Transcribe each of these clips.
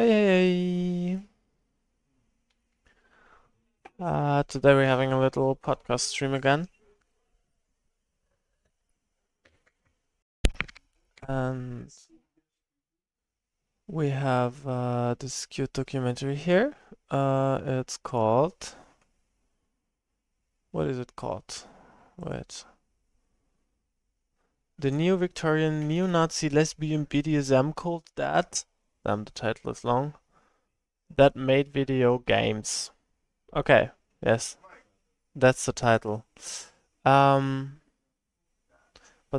Hey, today we're having a little podcast stream again. And we have this cute documentary here. It's called... What is it called? Wait. The New Victorian Neo-Nazi Lesbian BDSM Cult That... Damn, the title is long. That made video games. Okay, yes. That's the title. But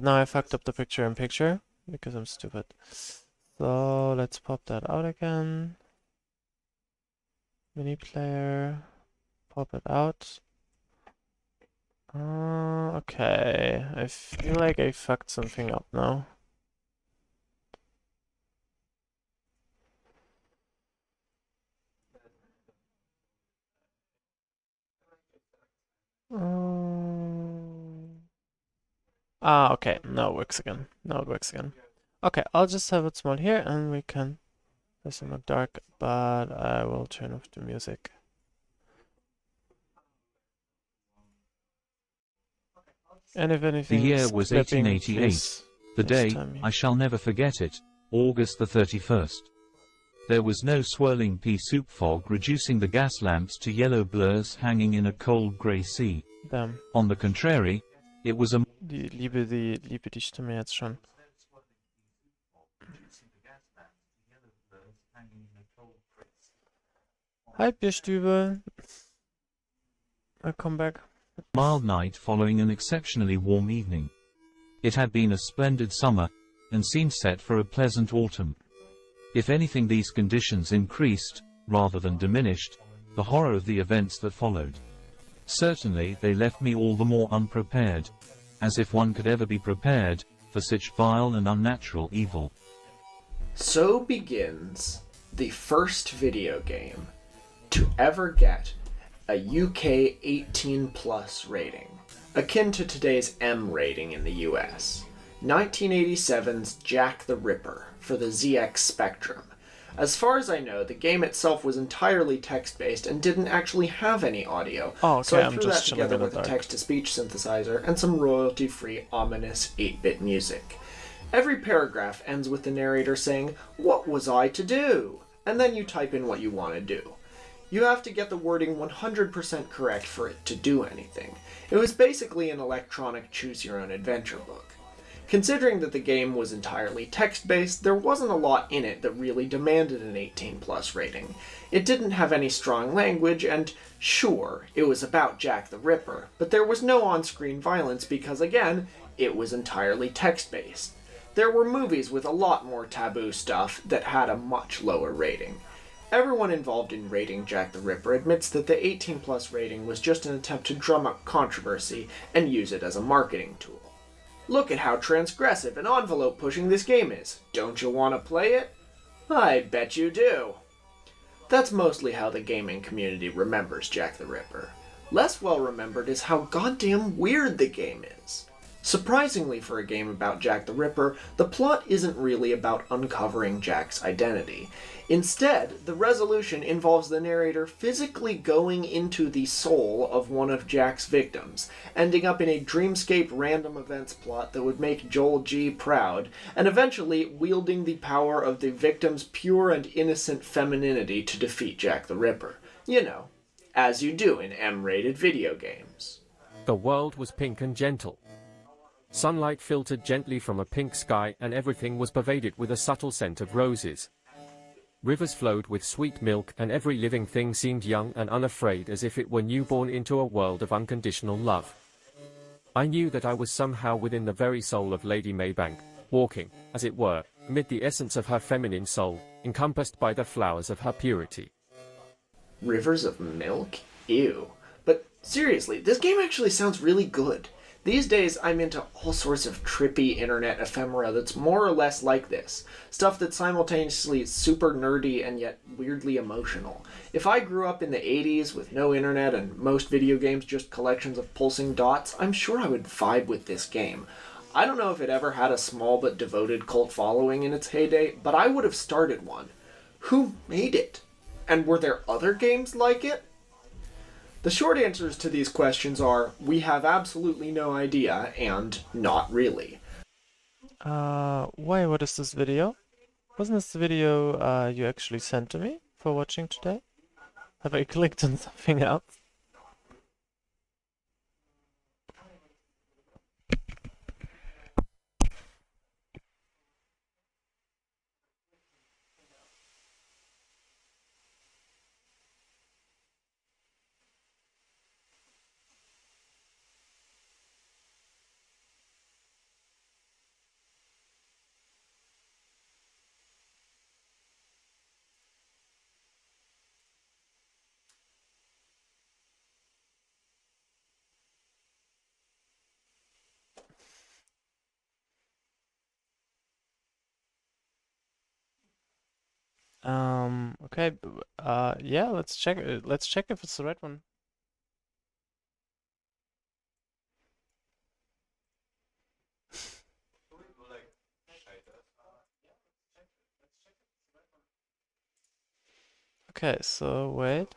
now I fucked up the picture-in-picture because I'm stupid. So let's pop that out again. Mini player, pop it out. Okay, I feel like I fucked something up now. Okay, now it works again. Now it works again. Okay, I'll just have it small here and we can listen look dark, but I will turn off the music. And if The year anything's was clipping, 1888. please The day, tell me. I shall never forget it, August the 31st. There was no swirling pea soup fog reducing the gas lamps to yellow blurs hanging in a cold grey sea. Damn. On the contrary, it was a Die liebe die Stimme jetzt schon. Hi, Bierstübe. Welcome back. mild night following an exceptionally warm evening. It had been a splendid summer, and seemed set for a pleasant autumn. If anything, these conditions increased, rather than diminished, the horror of the events that followed. Certainly they left me all the more unprepared, as if one could ever be prepared for such vile and unnatural evil. So begins the first video game to ever get a UK 18 plus rating, akin to today's M rating in the US. 1987's Jack the Ripper for the ZX Spectrum. As far as I know, the game itself was entirely text-based and didn't actually have any audio, so I threw that together with a text-to-speech synthesizer and some royalty-free, ominous 8-bit music. Every paragraph ends with the narrator saying, "What was I to do?" And then you type in what you want to do. You have to get the wording 100% correct for it to do anything. It was basically an electronic choose-your-own-adventure book. Considering that the game was entirely text-based, there wasn't a lot in it that really demanded an 18+ rating. It didn't have any strong language, and sure, it was about Jack the Ripper, but there was no on-screen violence because, again, it was entirely text-based. There were movies with a lot more taboo stuff that had a much lower rating. Everyone involved in rating Jack the Ripper admits that the 18+ rating was just an attempt to drum up controversy and use it as a marketing tool. Look at how transgressive and envelope-pushing this game is. Don't you want to play it? I bet you do. That's mostly how the gaming community remembers Jack the Ripper. Less well remembered is how goddamn weird the game is. Surprisingly for a game about Jack the Ripper, the plot isn't really about uncovering Jack's identity. Instead, the resolution involves the narrator physically going into the soul of one of Jack's victims, ending up in a dreamscape random events plot that would make Joel G. proud, and eventually wielding the power of the victim's pure and innocent femininity to defeat Jack the Ripper. You know, as you do in M-rated video games. The world was pink and gentle. Sunlight filtered gently from a pink sky, and everything was pervaded with a subtle scent of roses. Rivers flowed with sweet milk, and every living thing seemed young and unafraid, as if it were newborn into a world of unconditional love. I knew that I was somehow within the very soul of Lady Maybank, walking, as it were, amid the essence of her feminine soul, encompassed by the flowers of her purity. Rivers of milk? Ew. But seriously, this game actually sounds really good. These days, I'm into all sorts of trippy internet ephemera that's more or less like this. Stuff that's simultaneously super nerdy and yet weirdly emotional. If I grew up in the 80s with no internet and most video games just collections of pulsing dots, I'm sure I would vibe with this game. I don't know if it ever had a small but devoted cult following in its heyday, but I would have started one. Who made it? And were there other games like it? The short answers to these questions are, we have absolutely no idea, and not really. Wait, what is this video? Wasn't this the video you actually sent to me for watching today? Have I clicked on something else? Okay, yeah, let's check if it's the right one. Okay, so wait.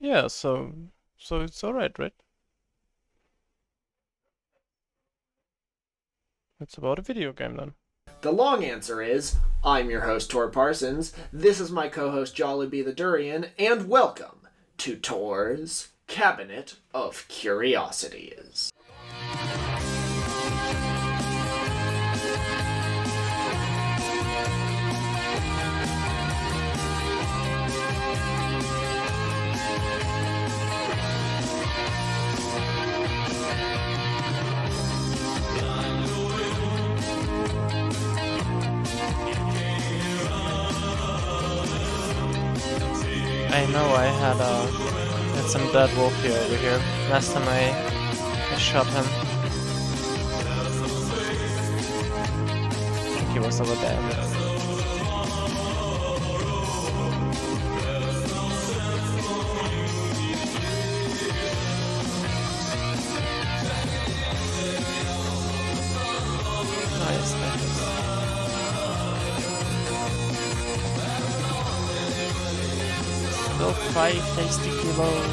Yeah, so it's alright, right? It's about a video game then. The long answer is, I'm your host, Tor Parsons, this is my co-host, Jollibee the Durian, and welcome to Tor's Cabinet of Curiosities. I know I had some dead Wolfie over here. Last time I shot him. I think he was over there. Nice, nice. Still 5 tasty kilos.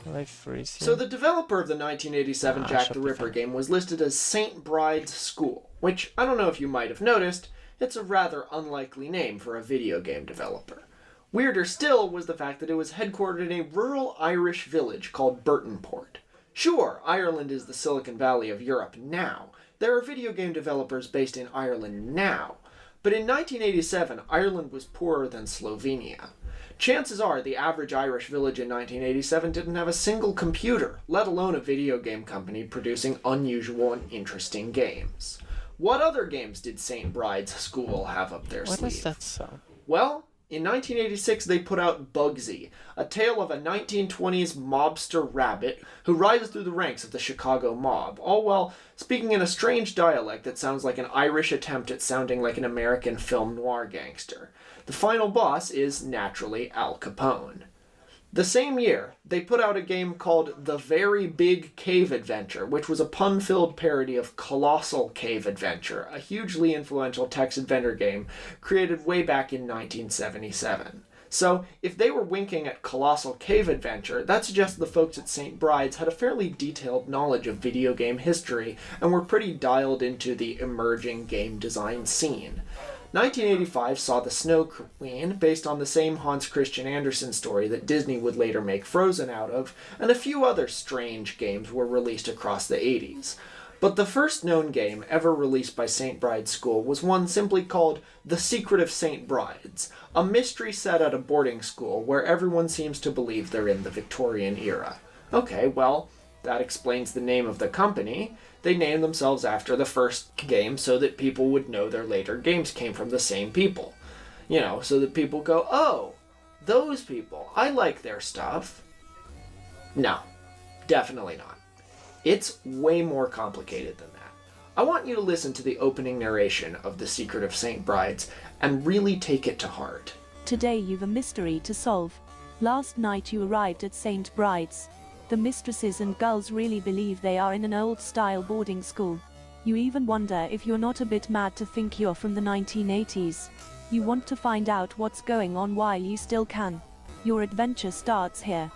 Life freeze. So the developer of the 1987 Jack the Ripper game was listed as St. Bride's School, which I don't know if you might have noticed, it's a rather unlikely name for a video game developer. Weirder still was the fact that it was headquartered in a rural Irish village called Burtonport. Sure, Ireland is the Silicon Valley of Europe now. There are video game developers based in Ireland now. But in 1987, Ireland was poorer than Slovenia. Chances are the average Irish village in 1987 didn't have a single computer, let alone a video game company producing unusual and interesting games. What other games did St. Bride's School have up their sleeve? What is that sound? Well, in 1986 they put out Bugsy, a tale of a 1920s mobster rabbit who rises through the ranks of the Chicago mob, all while speaking in a strange dialect that sounds like an Irish attempt at sounding like an American film noir gangster. The final boss is, naturally, Al Capone. The same year, they put out a game called The Very Big Cave Adventure, which was a pun-filled parody of Colossal Cave Adventure, a hugely influential text-adventure game created way back in 1977. So, if they were winking at Colossal Cave Adventure, that suggests the folks at St. Bride's had a fairly detailed knowledge of video game history and were pretty dialed into the emerging game design scene. 1985 saw The Snow Queen, based on the same Hans Christian Andersen story that Disney would later make Frozen out of, and a few other strange games were released across the 80s. But the first known game ever released by St. Bride's School was one simply called The Secret of St. Bride's, a mystery set at a boarding school where everyone seems to believe they're in the Victorian era. Okay, well, that explains the name of the company. They named themselves after the first game so that people would know their later games came from the same people. You know, so that people go, oh, those people, I like their stuff. No, definitely not. It's way more complicated than that. I want you to listen to the opening narration of The Secret of St. Bride's and really take it to heart. Today you've a mystery to solve. Last night you arrived at St. Bride's. The mistresses and girls really believe they are in an old-style boarding school. You even wonder if you're not a bit mad to think you're from the 1980s. You want to find out what's going on while you still can. Your adventure starts here.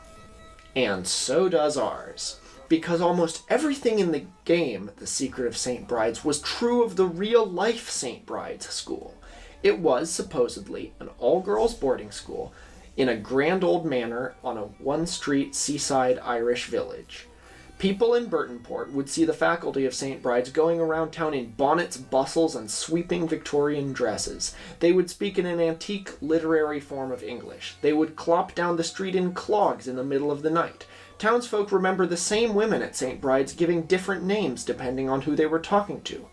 And so does ours. Because almost everything in the game, The Secret of St. Bride's, was true of the real-life St. Bride's school. It was, supposedly, an all-girls boarding school in a grand old manor on a one-street seaside Irish village. People in Burtonport would see the faculty of St. Bride's going around town in bonnets, bustles, and sweeping Victorian dresses. They would speak in an antique literary form of English. They would clop down the street in clogs in the middle of the night. Townsfolk remember the same women at St. Bride's giving different names depending on who they were talking to.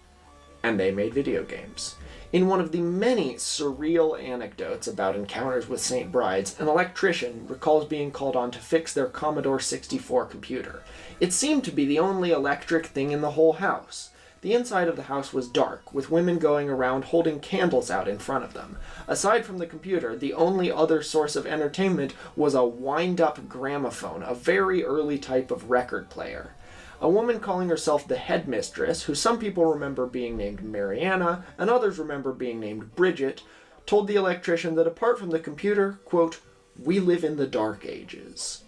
And they made video games. In one of the many surreal anecdotes about encounters with St. Bride's, an electrician recalls being called on to fix their Commodore 64 computer. It seemed to be the only electric thing in the whole house. The inside of the house was dark, with women going around holding candles out in front of them. Aside from the computer, the only other source of entertainment was a wind-up gramophone, a very early type of record player. A woman calling herself the headmistress, who some people remember being named Mariana, and others remember being named Bridget, told the electrician that apart from the computer, quote, "we live in the dark ages."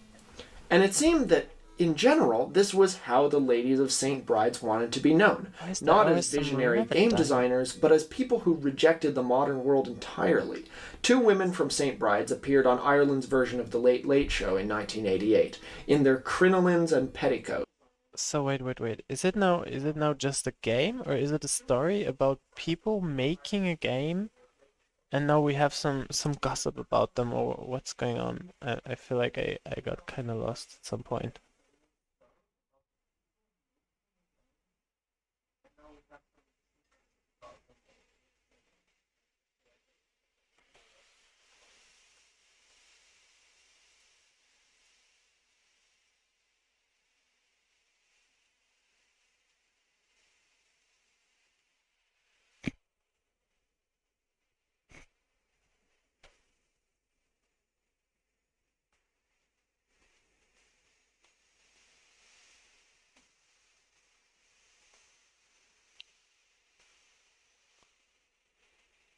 And it seemed that, in general, this was how the ladies of St. Bride's wanted to be known. Not as visionary game designers, but as people who rejected the modern world entirely. Two women from St. Bride's appeared on Ireland's version of The Late Late Show in 1988, in their crinolines and petticoats. So wait. Is it now just a game, or is it a story about people making a game, and now we have some gossip about them, or what's going on? I feel like I got kind of lost at some point.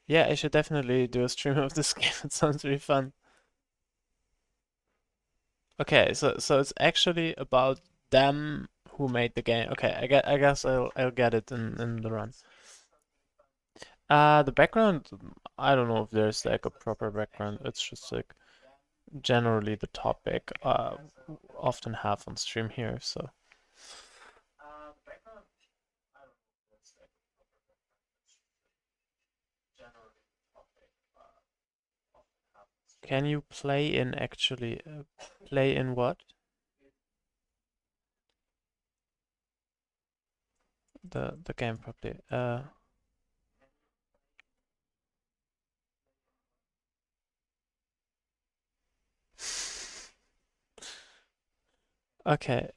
Yeah, I should definitely do a stream of this game. It sounds really fun. Okay, so it's actually about them who made the game. Okay, I guess I'll get it in the run. The background, I don't know if there's like a proper background. It's just like generally the topic often have on stream here, so. Can you play in actually play in what? The game properly. Okay,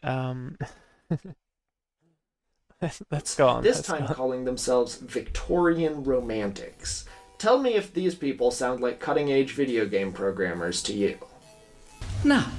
let's go on. This time calling themselves Victorian Romantics. Tell me if these people sound like cutting-edge video game programmers to you. Now,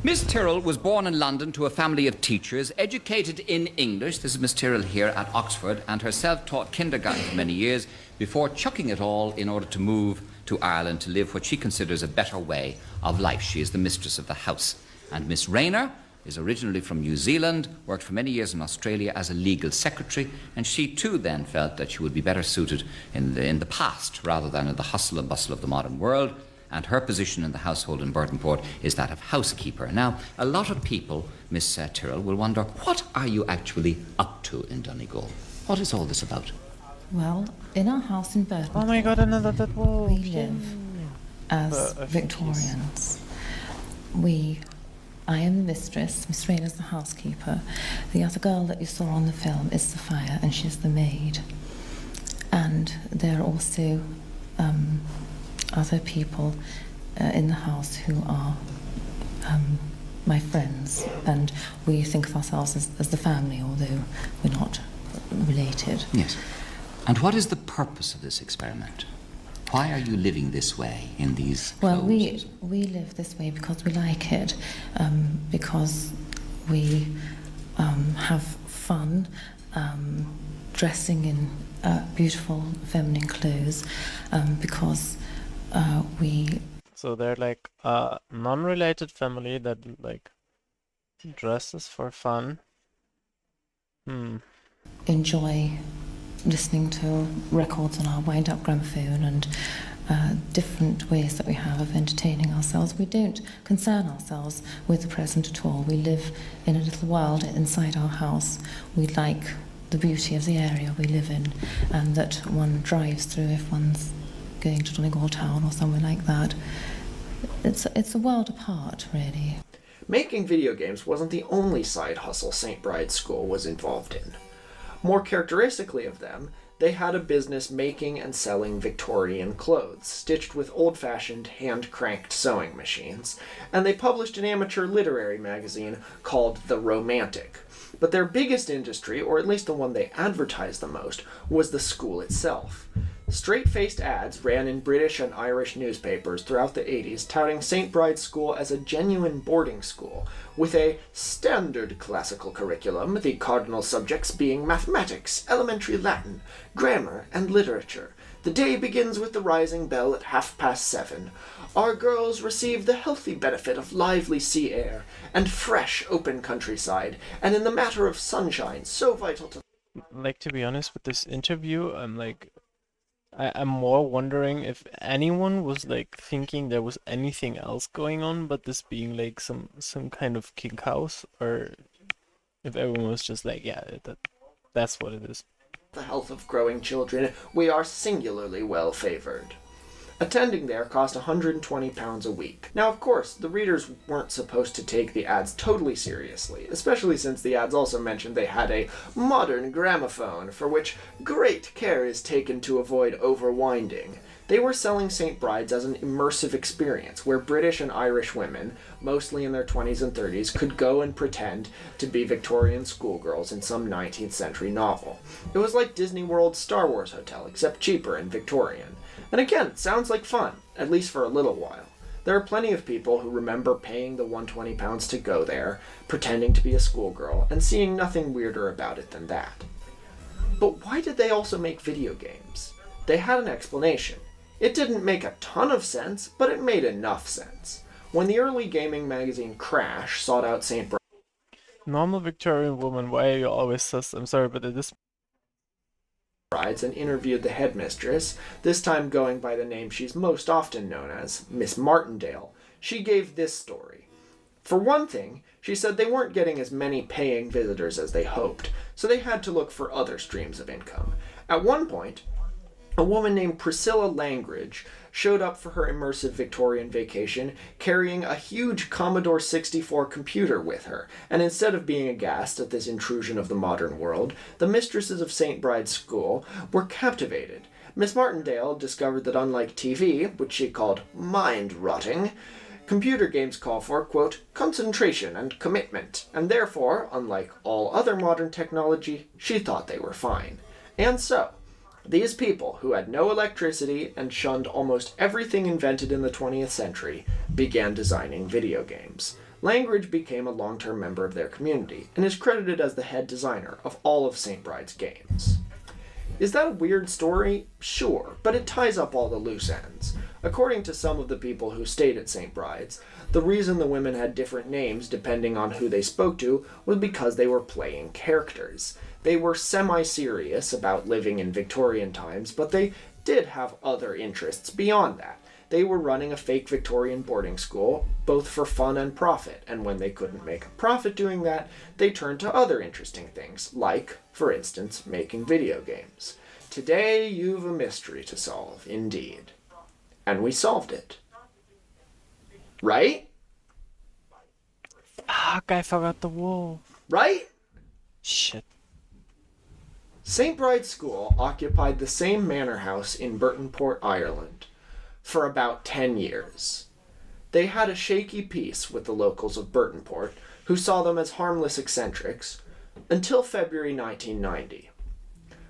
Miss Tyrrell was born in London to a family of teachers, educated in English. This is Miss Tyrrell here at Oxford, and herself taught kindergarten for many years before chucking it all in order to move to Ireland to live what she considers a better way of life. She is the mistress of the house. And Miss Rayner is originally from New Zealand, worked for many years in Australia as a legal secretary, and she too then felt that she would be better suited in the past rather than in the hustle and bustle of the modern world, and her position in the household in Burtonport is that of housekeeper. Now, a lot of people, Miss Tyrrell, will wonder, what are you actually up to in Donegal? What is all this about? Well, in our house in Burtonport, oh my god, another dead wolf. we live as Victorians. I am the mistress, Miss Rain is the housekeeper. The other girl that you saw on the film is Sophia, and she's the maid. And there are also other people in the house who are my friends, and we think of ourselves as the family, although we're not related. Yes. And what is the purpose of this experiment? Why are you living this way in these Well, clothes? we live this way because we like it, because we have fun, dressing in beautiful feminine clothes because we So they're like a non-related family that like dresses for fun. enjoy listening to records on our wind-up gramophone and different ways that we have of entertaining ourselves. We don't concern ourselves with the present at all. We live in a little world inside our house. We like the beauty of the area we live in and that one drives through if one's going to Donegal Town or somewhere like that. It's a world apart, really. Making video games wasn't the only side hustle St. Bride's School was involved in. More characteristically of them, they had a business making and selling Victorian clothes, stitched with old-fashioned hand-cranked sewing machines, and they published an amateur literary magazine called The Romantic. But their biggest industry, or at least the one they advertised the most, was the school itself. Straight-faced ads ran in British and Irish newspapers throughout the 80s, touting St. Bride's School as a genuine boarding school, with a standard classical curriculum, the cardinal subjects being mathematics, elementary Latin, grammar, and literature. The day begins with the rising bell at 7:30. Our girls receive the healthy benefit of lively sea air and fresh open countryside, and in the matter of sunshine, so vital to... Like, to be honest, with this interview, I'm more wondering if anyone was like thinking there was anything else going on but this being like some kind of kink house, or if everyone was just like, yeah, that's what it is. the health of growing children, we are singularly well favored. Attending there cost £120 a week. Now, of course, the readers weren't supposed to take the ads totally seriously, especially since the ads also mentioned they had a modern gramophone, for which great care is taken to avoid overwinding. They were selling St. Bride's as an immersive experience where British and Irish women, mostly in their 20s and 30s, could go and pretend to be Victorian schoolgirls in some 19th century novel. It was like Disney World's Star Wars Hotel, except cheaper and Victorian. And again, it sounds like fun, at least for a little while. There are plenty of people who remember paying the £120 to go there, pretending to be a schoolgirl, and seeing nothing weirder about it than that. But why did they also make video games? They had an explanation. It didn't make a ton of sense, but it made enough sense. When the early gaming magazine Crash sought out St. Normal Victorian woman, why are you always sus? I'm sorry, but it is... Brides and interviewed the headmistress, this time going by the name she's most often known as, Miss Martindale, she gave this story. For one thing, she said they weren't getting as many paying visitors as they hoped, so they had to look for other streams of income. At one point, a woman named Priscilla Langridge showed up for her immersive Victorian vacation carrying a huge Commodore 64 computer with her, and instead of being aghast at this intrusion of the modern world, the mistresses of St. Bride's School were captivated. Miss Martindale discovered that unlike TV, which she called mind-rotting, computer games call for, quote, concentration and commitment, and therefore, unlike all other modern technology, she thought they were fine. And so, these people, who had no electricity and shunned almost everything invented in the 20th century, began designing video games. Langridge became a long-term member of their community, and is credited as the head designer of all of St. Bride's games. Is that a weird story? Sure, but it ties up all the loose ends. According to some of the people who stayed at St. Bride's, the reason the women had different names depending on who they spoke to was because they were playing characters. They were semi-serious about living in Victorian times, but they did have other interests beyond that. They were running a fake Victorian boarding school, both for fun and profit, and when they couldn't make a profit doing that, they turned to other interesting things, like, for instance, making video games. Today, you've a mystery to solve, indeed. And we solved it. Right? Fuck, I forgot the wool. Right? Shit. St. Bride's School occupied the same manor house in Burtonport, Ireland, for about 10 years. They had a shaky peace with the locals of Burtonport, who saw them as harmless eccentrics, until February 1990,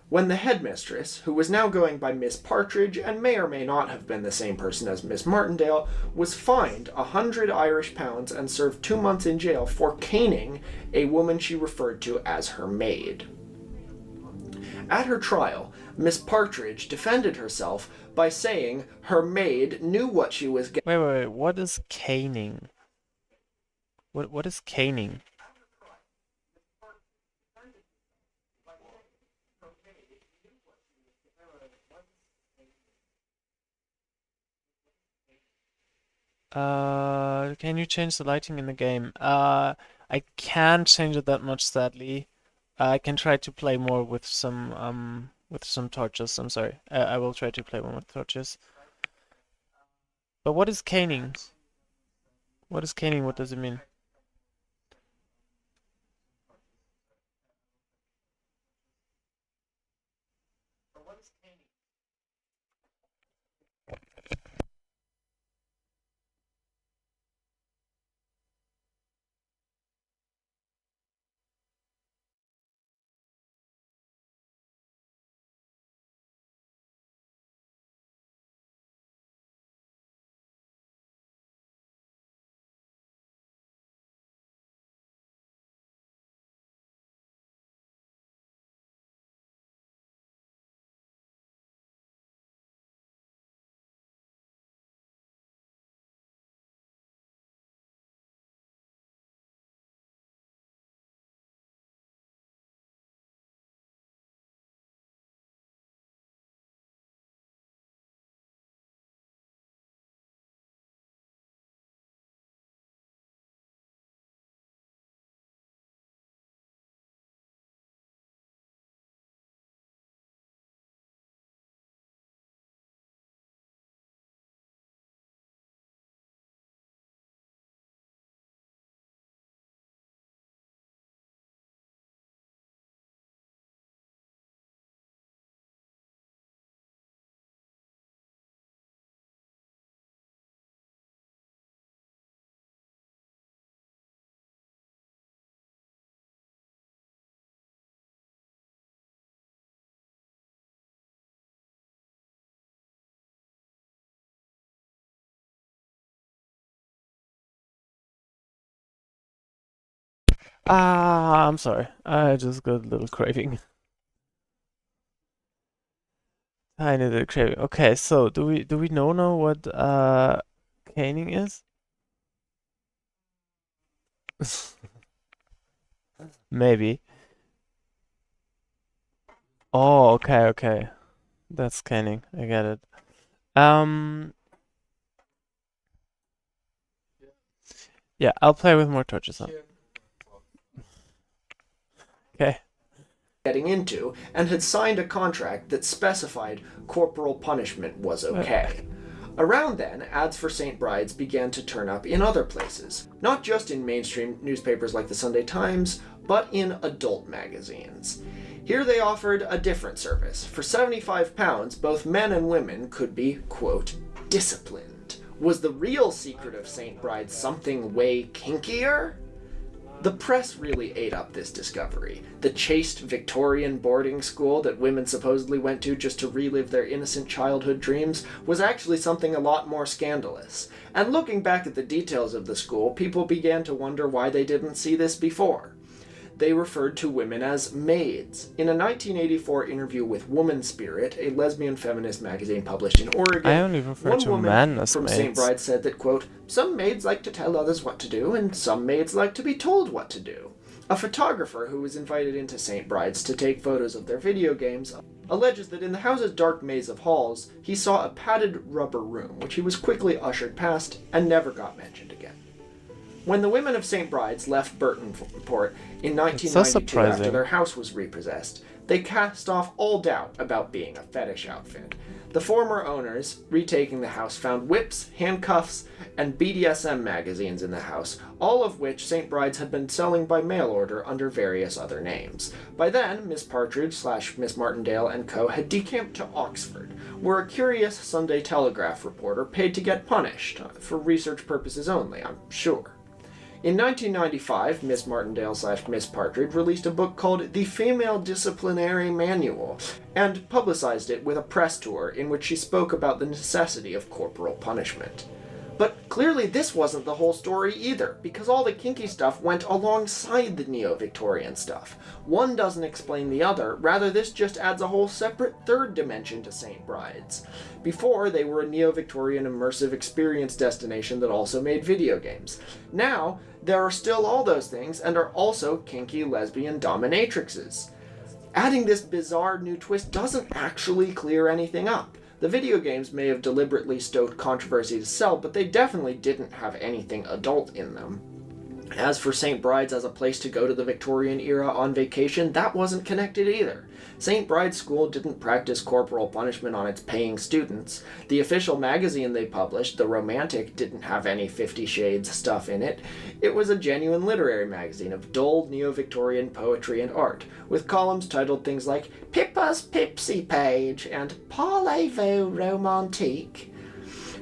when the headmistress, who was now going by Miss Partridge and may or may not have been the same person as Miss Martindale, was fined £100 and served 2 months in jail for caning a woman she referred to as her maid. At her trial, Miss Partridge defended herself by saying her maid knew what she was getting. Wait. What is caning? What is caning? Can you change the lighting in the game? I can't change it that much, sadly. I can try to play more with some torches. I'm sorry. I will try to play more with torches. But what is caning? What is caning? What does it mean? I'm sorry. I just got a little craving. Tiny little craving. Okay, so do we know now what caning is? Maybe. Oh, okay. That's caning. I get it. Yeah, I'll play with more torches on. Okay. Getting into and had signed a contract that specified corporal punishment was okay. Around then, ads for St. Brides began to turn up in other places, not just in mainstream newspapers like the Sunday Times, but in adult magazines. Here they offered a different service. For £75, both men and women could be, quote, disciplined. Was the real secret of St. Brides something way kinkier? The press really ate up this discovery. The chaste Victorian boarding school that women supposedly went to just to relive their innocent childhood dreams was actually something a lot more scandalous. And looking back at the details of the school, people began to wonder why they didn't see this before. They referred to women as maids. In a 1984 interview with Woman Spirit, a lesbian feminist magazine published in Oregon, I only refer one to woman men as from maids. St. Bride said that, quote, some maids like to tell others what to do, and some maids like to be told what to do. A photographer who was invited into St. Bride's to take photos of their video games alleges that in the house's dark maze of halls, he saw a padded rubber room, which he was quickly ushered past and never got mentioned again. When the women of St. Bride's left Burtonport in 1992 after their house was repossessed, they cast off all doubt about being a fetish outfit. The former owners, retaking the house, found whips, handcuffs, and BDSM magazines in the house, all of which St. Bride's had been selling by mail order under various other names. By then, Miss Partridge / Miss Martindale and co. had decamped to Oxford, where a curious Sunday Telegraph reporter paid to get punished, for research purposes only, I'm sure. In 1995, Miss Martindale / Miss Partridge released a book called The Female Disciplinary Manual and publicized it with a press tour in which she spoke about the necessity of corporal punishment. But clearly this wasn't the whole story either, because all the kinky stuff went alongside the neo-Victorian stuff. One doesn't explain the other, rather this just adds a whole separate third dimension to St. Bride's. Before, they were a neo-Victorian immersive experience destination that also made video games. Now, there are still all those things, and are also kinky lesbian dominatrixes. Adding this bizarre new twist doesn't actually clear anything up. The video games may have deliberately stoked controversy to sell, but they definitely didn't have anything adult in them. As for St. Bride's as a place to go to the Victorian era on vacation, that wasn't connected either. St. Bride's School didn't practice corporal punishment on its paying students. The official magazine they published, The Romantic, didn't have any 50 Shades stuff in it. It was a genuine literary magazine of dull neo-Victorian poetry and art, with columns titled things like Pippa's Pipsy Page and Parlez-vous Romantique.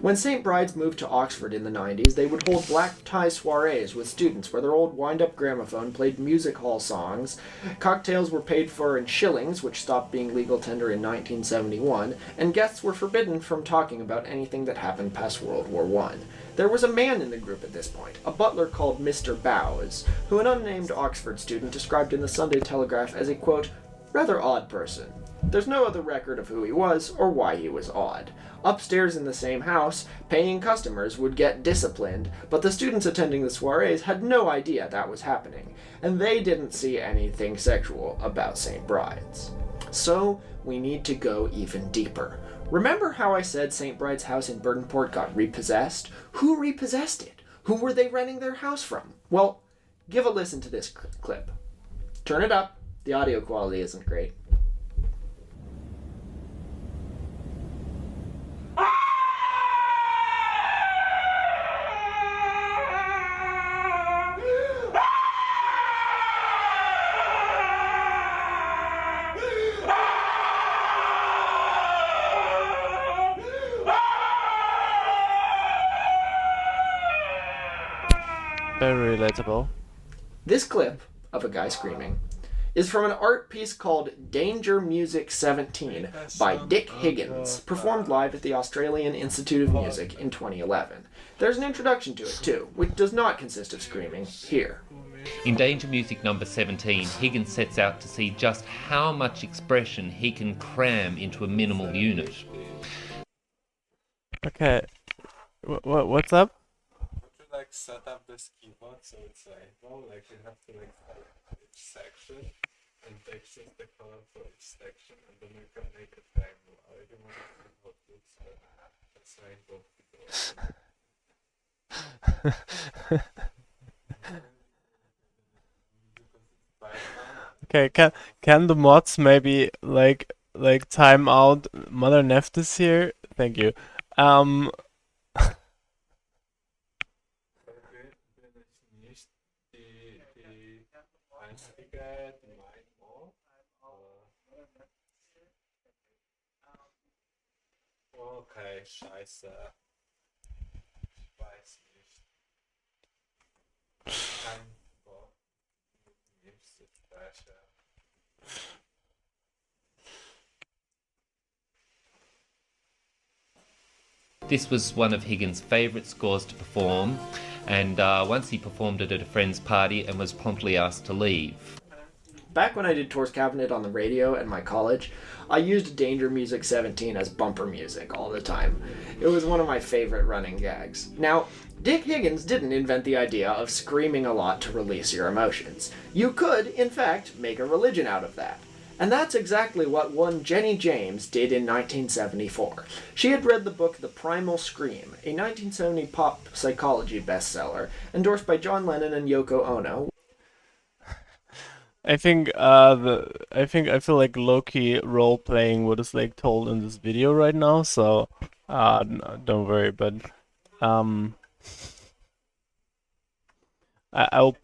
When St. Bride's moved to Oxford in the 90s, they would hold black tie soirees with students where their old wind-up gramophone played music hall songs, cocktails were paid for in shillings, which stopped being legal tender in 1971, and guests were forbidden from talking about anything that happened past World War I. There was a man in the group at this point, a butler called Mr. Bowes, who an unnamed Oxford student described in the Sunday Telegraph as a, quote, rather odd person. There's no other record of who he was or why he was odd. Upstairs in the same house, paying customers would get disciplined, but the students attending the soirees had no idea that was happening, and they didn't see anything sexual about St. Bride's. So, we need to go even deeper. Remember how I said St. Bride's house in Burtonport got repossessed? Who repossessed it? Who were they renting their house from? Well, give a listen to this clip. Turn it up. The audio quality isn't great. Very relatable. This clip of a guy screaming is from an art piece called Danger Music 17 by Dick Higgins, performed live at the Australian Institute of Music in 2011. There's an introduction to it too, which does not consist of screaming, here. In Danger Music number 17, Higgins sets out to see just how much expression he can cram into a minimal unit. Okay, what's up? Like set up this keyboard so it's like, well, like you have to like select each section and choose the color for each section, and then you can make it triangle. I already want to see what looks like. That's rainbow. Okay, can the mods maybe like time out Mother Neftis here? Thank you. Okay, scheiße. Ich weiß nicht. Kein Bock. Nächste Sprecher. This was one of Higgins' favourite scores to perform, and once he performed it at a friend's party and was promptly asked to leave. Back when I did Tours Cabinet on the radio at my college, I used Danger Music 17 as bumper music all the time. It was one of my favorite running gags. Now, Dick Higgins didn't invent the idea of screaming a lot to release your emotions. You could, in fact, make a religion out of that. And that's exactly what one Jenny James did in 1974. She had read the book The Primal Scream, a 1970 pop psychology bestseller, endorsed by John Lennon and Yoko Ono. I feel like low-key role-playing what is like told in this video right now, so don't worry, but I'll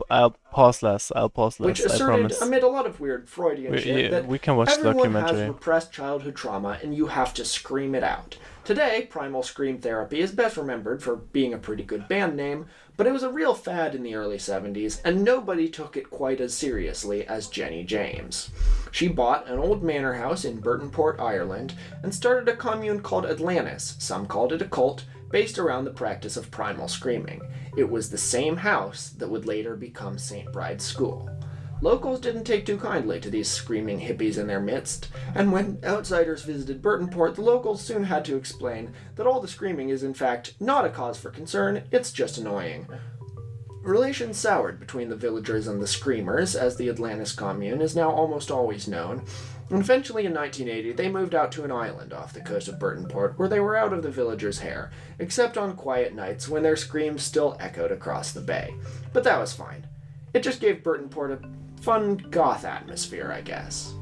pause less. Which asserted, I promise. amid a lot of weird Freudian shit, that we can watch the everyone documentary. has repressed childhood trauma and you have to scream it out. Today, Primal Scream Therapy is best remembered for being a pretty good band name, but it was a real fad in the early 70s, and nobody took it quite as seriously as Jenny James. She bought an old manor house in Burtonport, Ireland, and started a commune called Atlantis. Some called it a cult, based around the practice of primal screaming. It was the same house that would later become St. Bride's School. Locals didn't take too kindly to these screaming hippies in their midst, and when outsiders visited Burtonport, the locals soon had to explain that all the screaming is in fact not a cause for concern, it's just annoying. Relations soured between the villagers and the Screamers, as the Atlantis commune is now almost always known, and eventually in 1980 they moved out to an island off the coast of Burtonport where they were out of the villagers' hair, except on quiet nights when their screams still echoed across the bay. But that was fine. It just gave Burtonport a fun goth atmosphere, I guess.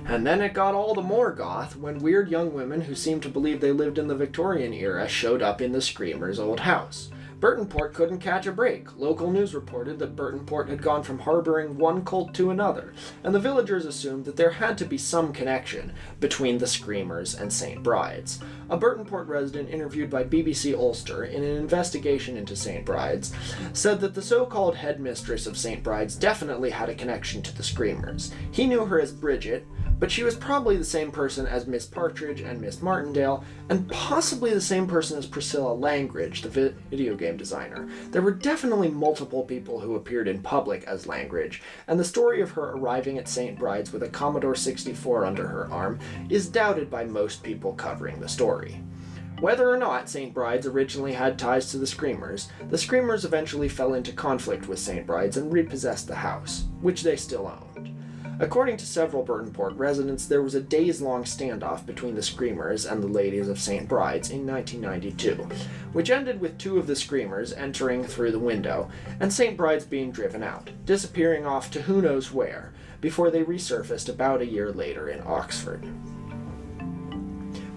And then it got all the more goth when weird young women who seemed to believe they lived in the Victorian era showed up in the Screamers' old house. Burtonport couldn't catch a break. Local news reported that Burtonport had gone from harboring one cult to another, and the villagers assumed that there had to be some connection between the Screamers and St. Bride's. A Burtonport resident interviewed by BBC Ulster in an investigation into St. Bride's said that the so-called headmistress of St. Bride's definitely had a connection to the Screamers. He knew her as Bridget, but she was probably the same person as Miss Partridge and Miss Martindale, and possibly the same person as Priscilla Langridge, the video game designer. There were definitely multiple people who appeared in public as Langridge, and the story of her arriving at St. Bride's with a Commodore 64 under her arm is doubted by most people covering the story. Whether or not St. Bride's originally had ties to the Screamers eventually fell into conflict with St. Bride's and repossessed the house, which they still owned. According to several Burtonport residents, there was a days-long standoff between the Screamers and the ladies of St. Bride's in 1992, which ended with two of the Screamers entering through the window and St. Bride's being driven out, disappearing off to who knows where, before they resurfaced about a year later in Oxford.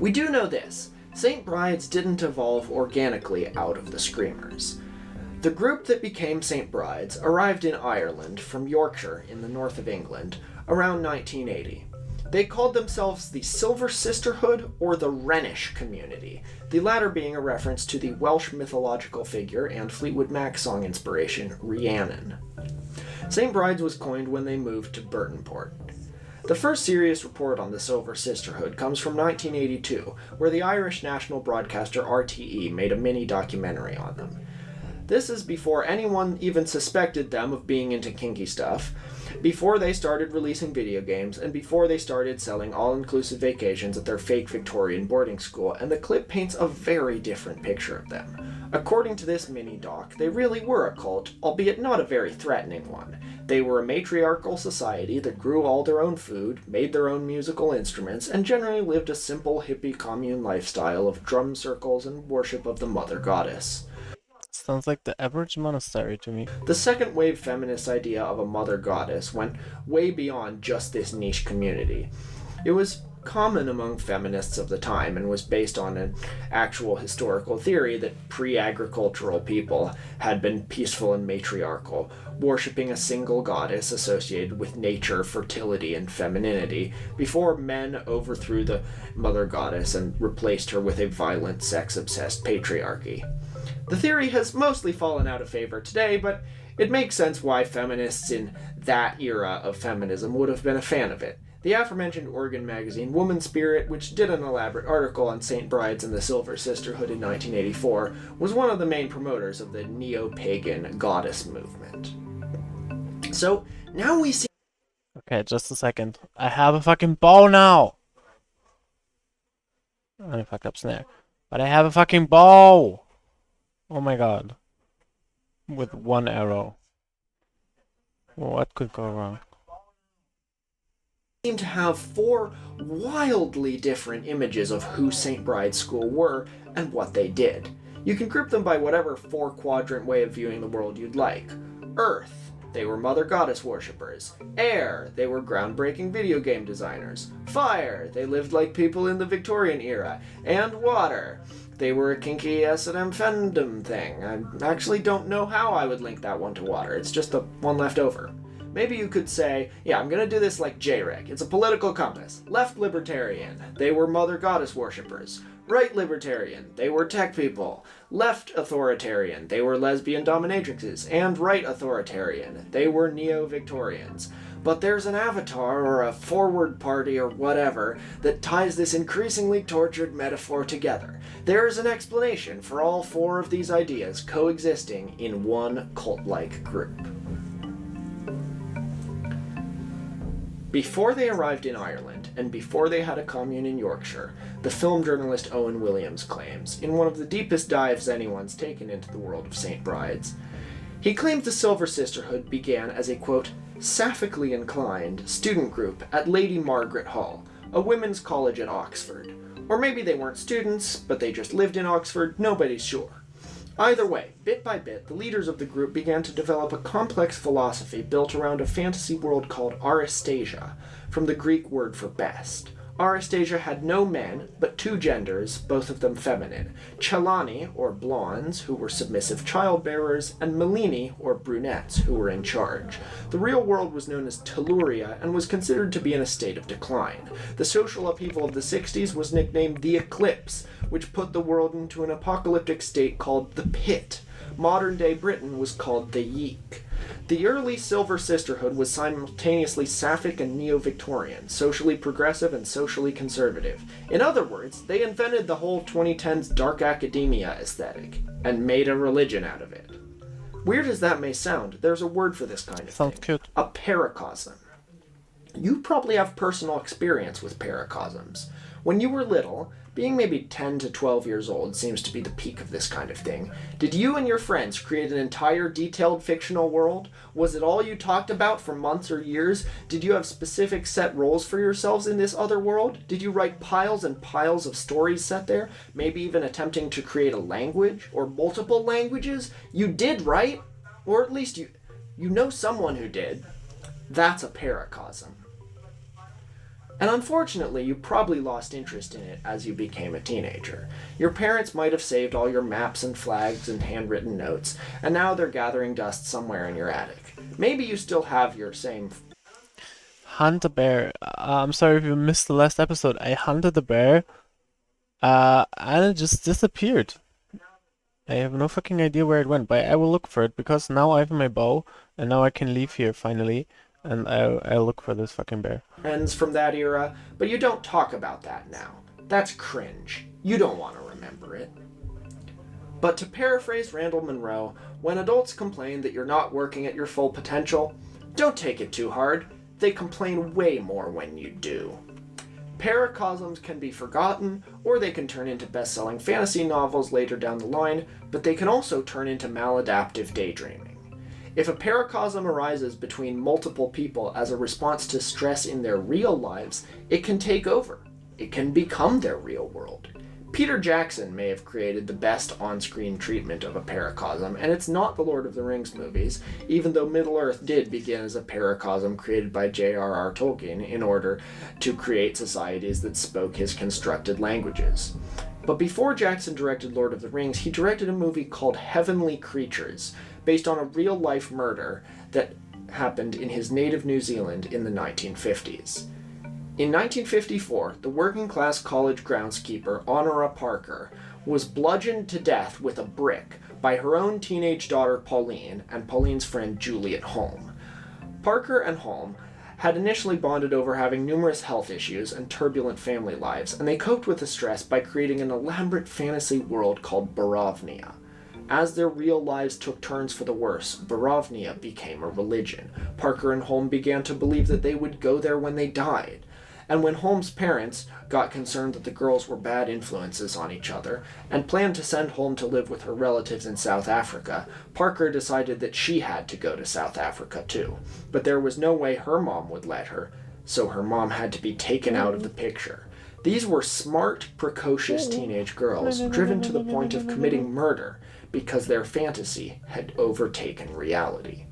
We do know this: St. Bride's didn't evolve organically out of the Screamers. The group that became St. Bride's arrived in Ireland from Yorkshire in the north of England around 1980. They called themselves the Silver Sisterhood or the Rhenish Community, the latter being a reference to the Welsh mythological figure and Fleetwood Mac song inspiration Rhiannon. St. Bride's was coined when they moved to Burtonport. The first serious report on the Silver Sisterhood comes from 1982, where the Irish national broadcaster RTE made a mini documentary on them. This is before anyone even suspected them of being into kinky stuff, before they started releasing video games, and before they started selling all-inclusive vacations at their fake Victorian boarding school, and the clip paints a very different picture of them. According to this mini-doc, they really were a cult, albeit not a very threatening one. They were a matriarchal society that grew all their own food, made their own musical instruments, and generally lived a simple hippie commune lifestyle of drum circles and worship of the mother goddess. Sounds like the average monastery to me. The second wave feminist idea of a mother goddess went way beyond just this niche community. It was common among feminists of the time and was based on an actual historical theory that pre-agricultural people had been peaceful and matriarchal, worshipping a single goddess associated with nature, fertility, and femininity, before men overthrew the mother goddess and replaced her with a violent, sex-obsessed patriarchy. The theory has mostly fallen out of favor today, but it makes sense why feminists in that era of feminism would have been a fan of it. The aforementioned Oregon magazine Woman Spirit, which did an elaborate article on St. Bride's and the Silver Sisterhood in 1984, was one of the main promoters of the neo-pagan goddess movement. So, now we see... Okay, just a second. I have a fucking bow now! I fucked up snare. But I have a fucking bow! Oh my god. With one arrow. What could go wrong? Seem to have four wildly different images of who St. Bride's School were and what they did. You can group them by whatever four-quadrant way of viewing the world you'd like. Earth, they were mother goddess worshippers. Air, they were groundbreaking video game designers. Fire, they lived like people in the Victorian era. And water, they were a kinky S&M fandom thing. I actually don't know how I would link that one to water. It's just the one left over. Maybe you could say, yeah, I'm gonna do this like J-Reg. It's a political compass. Left libertarian, they were mother goddess worshippers. Right libertarian, they were tech people. Left authoritarian, they were lesbian dominatrixes. And right authoritarian, they were neo-Victorians. but there's an avatar or a forward party or whatever that ties this increasingly tortured metaphor together. There is an explanation for all four of these ideas coexisting in one cult-like group. Before they arrived in Ireland, and before they had a commune in Yorkshire, the film journalist Owen Williams claims, in one of the deepest dives anyone's taken into the world of St. Brides, he claims the Silver Sisterhood began as a, quote, sapphically inclined student group at Lady Margaret Hall, a women's college at Oxford. Or maybe they weren't students, but they just lived in Oxford, nobody's sure. Either way, bit by bit, the leaders of the group began to develop a complex philosophy built around a fantasy world called Aristasia, from the Greek word for best. Aristasia had no men, but two genders, both of them feminine. Chelani, or blondes, who were submissive childbearers, and Melini, or brunettes, who were in charge. The real world was known as Telluria, and was considered to be in a state of decline. The social upheaval of the 60s was nicknamed the Eclipse, which put the world into an apocalyptic state called the Pit. Modern-day Britain was called the Yeek. The early Silver Sisterhood was simultaneously sapphic and neo-Victorian, socially progressive and socially conservative. In other words, they invented the whole 2010s dark academia aesthetic, and made a religion out of it. Weird as that may sound, there's a word for this kind of Sounds thing. cute. A paracosm. You probably have personal experience with paracosms. When you were little, being maybe 10 to 12 years old seems to be the peak of this kind of thing. Did you and your friends create an entire detailed fictional world? Was it all you talked about for months or years? Did you have specific set roles for yourselves in this other world? Did you write piles and piles of stories set there? Maybe even attempting to create a language or multiple languages? You did, right? Or at least you know someone who did. That's a paracosm. And unfortunately, you probably lost interest in it as you became a teenager. Your parents might have saved all your maps and flags and handwritten notes, and now they're gathering dust somewhere in your attic. Maybe you still have your same... Hunt a bear. I'm sorry if you missed the last episode. I hunted a bear, and it just disappeared. I have no fucking idea where it went, but I will look for it, because now I have my bow, and now I can leave here finally. And I'll look for this fucking bear. Friends from that era, but you don't talk about that now. That's cringe. You don't want to remember it. But to paraphrase Randall Munroe, when adults complain that you're not working at your full potential, don't take it too hard. They complain way more when you do. Paracosms can be forgotten, or they can turn into best-selling fantasy novels later down the line, but they can also turn into maladaptive daydreaming. If a paracosm arises between multiple people as a response to stress in their real lives, it can take over. It can become their real world. Peter Jackson may have created the best on-screen treatment of a paracosm, and it's not the Lord of the Rings movies, even though Middle-earth did begin as a paracosm created by J.R.R. Tolkien in order to create societies that spoke his constructed languages. But before Jackson directed Lord of the Rings, he directed a movie called Heavenly Creatures, based on a real-life murder that happened in his native New Zealand in the 1950s. In 1954, the working-class college groundskeeper Honora Parker was bludgeoned to death with a brick by her own teenage daughter Pauline and Pauline's friend Juliet Holm. Parker and Holm had initially bonded over having numerous health issues and turbulent family lives, and they coped with the stress by creating an elaborate fantasy world called Barovnia. As their real lives took turns for the worse, Barovnia became a religion. Parker and Holm began to believe that they would go there when they died. And when Holm's parents got concerned that the girls were bad influences on each other, and planned to send Holm to live with her relatives in South Africa, Parker decided that she had to go to South Africa too. But there was no way her mom would let her, so her mom had to be taken out of the picture. These were smart, precocious teenage girls, driven to the point of committing murder, because their fantasy had overtaken reality.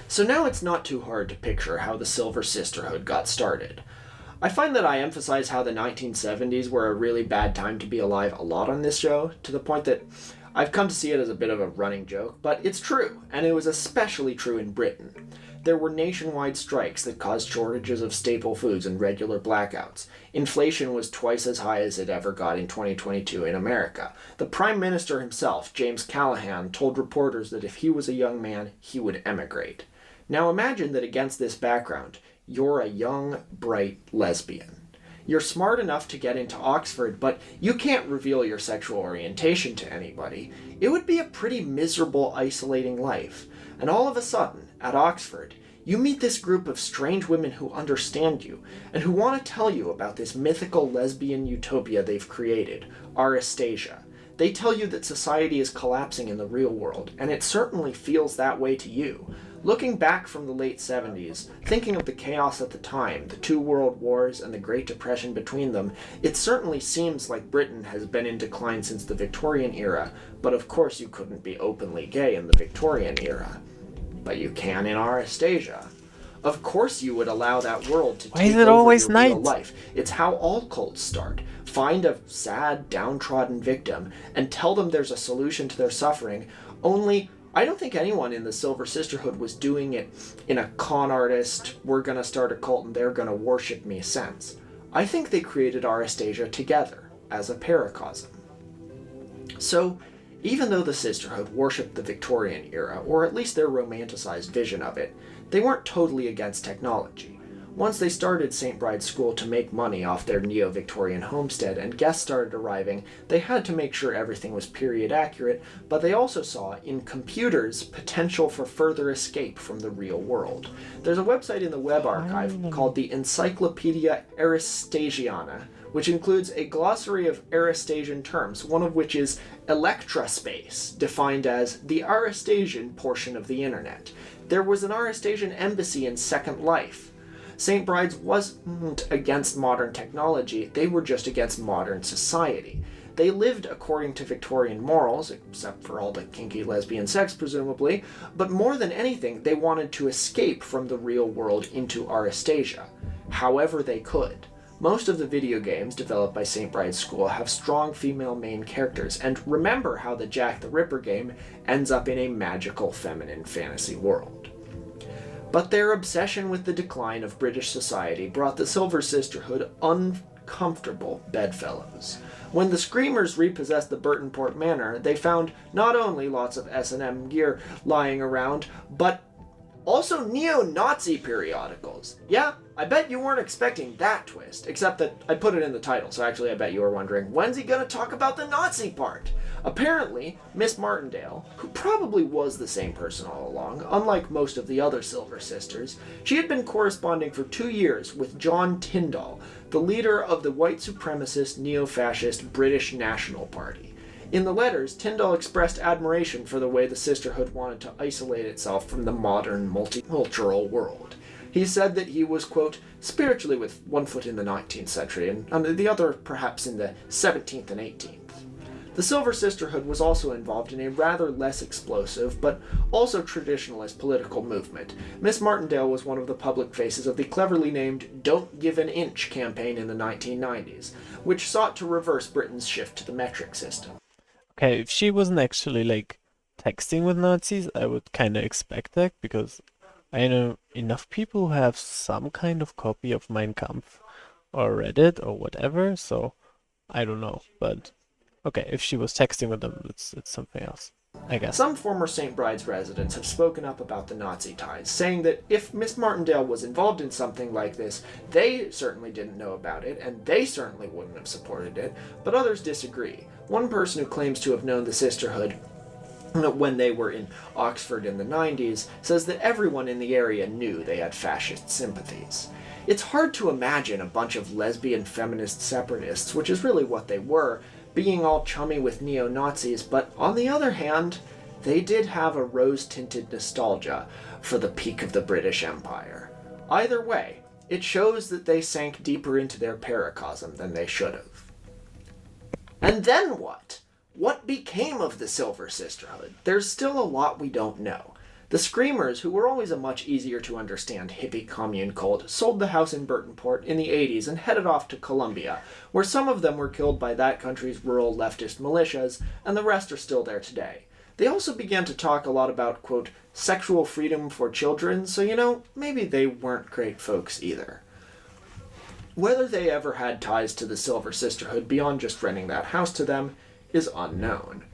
So now it's not too hard to picture how the Silver Sisterhood got started. I find that I emphasize how the 1970s were a really bad time to be alive a lot on this show, to the point that I've come to see it as a bit of a running joke, but it's true, and it was especially true in Britain. There were nationwide strikes that caused shortages of staple foods and regular blackouts. Inflation was twice as high as it ever got in 2022 in America. The Prime Minister himself, James Callaghan, told reporters that if he was a young man, he would emigrate. Now imagine that against this background, you're a young, bright lesbian. You're smart enough to get into Oxford, but you can't reveal your sexual orientation to anybody. It would be a pretty miserable, isolating life. And all of a sudden, at Oxford, you meet this group of strange women who understand you, and who want to tell you about this mythical lesbian utopia they've created, Aristasia. They tell you that society is collapsing in the real world, and it certainly feels that way to you. Looking back from the late 70s, thinking of the chaos at the time, the 2 world wars and the Great Depression between them, it certainly seems like Britain has been in decline since the Victorian era, but of course you couldn't be openly gay in the Victorian era. But you can in Aristasia. Of course you would allow that world to take over always your real night? life. It's how all cults start. Find a sad, downtrodden victim and tell them there's a solution to their suffering, only I don't think anyone in the Silver Sisterhood was doing it in a con artist, we're gonna start a cult and they're gonna worship me sense. I think they created Aristasia together, as a paracosm. So, even though the Sisterhood worshipped the Victorian era, or at least their romanticized vision of it, they weren't totally against technology. Once they started St. Bride's School to make money off their neo-Victorian homestead and guests started arriving, they had to make sure everything was period accurate, but they also saw in computers potential for further escape from the real world. There's a website in the web archive called the Encyclopedia Aristasiana, which includes a glossary of Aristasian terms, one of which is electrospace, defined as the Aristasian portion of the internet. There was an Aristasian embassy in Second Life. St. Bride's wasn't against modern technology, they were just against modern society. They lived according to Victorian morals, except for all the kinky lesbian sex presumably, but more than anything, they wanted to escape from the real world into Aristasia, however they could. Most of the video games developed by St. Bride's School have strong female main characters, and remember how the Jack the Ripper game ends up in a magical feminine fantasy world. But their obsession with the decline of British society brought the Silver Sisterhood uncomfortable bedfellows. When the Screamers repossessed the Burtonport Manor, they found not only lots of S&M gear lying around, but also neo-Nazi periodicals. Yeah, I bet you weren't expecting that twist, except that I put it in the title, so actually I bet you were wondering, when's he gonna talk about the Nazi part? Apparently, Miss Martindale, who probably was the same person all along, unlike most of the other Silver Sisters, she had been corresponding for 2 years with John Tyndall, the leader of the white supremacist neo-fascist British National Party. In the letters, Tyndall expressed admiration for the way the Sisterhood wanted to isolate itself from the modern multicultural world. He said that he was, quote, spiritually with one foot in the 19th century and the other perhaps in the 17th and 18th. The Silver Sisterhood was also involved in a rather less explosive, but also traditionalist political movement. Miss Martindale was one of the public faces of the cleverly named Don't Give an Inch campaign in the 1990s, which sought to reverse Britain's shift to the metric system. Okay, if she wasn't actually like texting with Nazis, I would kind of expect that, because I know enough people who have some kind of copy of Mein Kampf or read it or whatever, so I don't know, but okay, if she was texting with them, it's something else, I guess. Some former St. Bride's residents have spoken up about the Nazi ties, saying that if Miss Martindale was involved in something like this, they certainly didn't know about it, and they certainly wouldn't have supported it, but others disagree. One person who claims to have known the Sisterhood when they were in Oxford in the 90s says that everyone in the area knew they had fascist sympathies. It's hard to imagine a bunch of lesbian feminist separatists, which is really what they were, being all chummy with neo-Nazis, but on the other hand, they did have a rose-tinted nostalgia for the peak of the British Empire. Either way, it shows that they sank deeper into their paracosm than they should have. And then what? What became of the Silver Sisterhood? There's still a lot we don't know. The Screamers, who were always a much easier to understand hippie commune cult, sold the house in Burtonport in the 80s and headed off to Colombia, where some of them were killed by that country's rural leftist militias, and the rest are still there today. They also began to talk a lot about, quote, sexual freedom for children, so maybe they weren't great folks either. Whether they ever had ties to the Silver Sisterhood beyond just renting that house to them is unknown.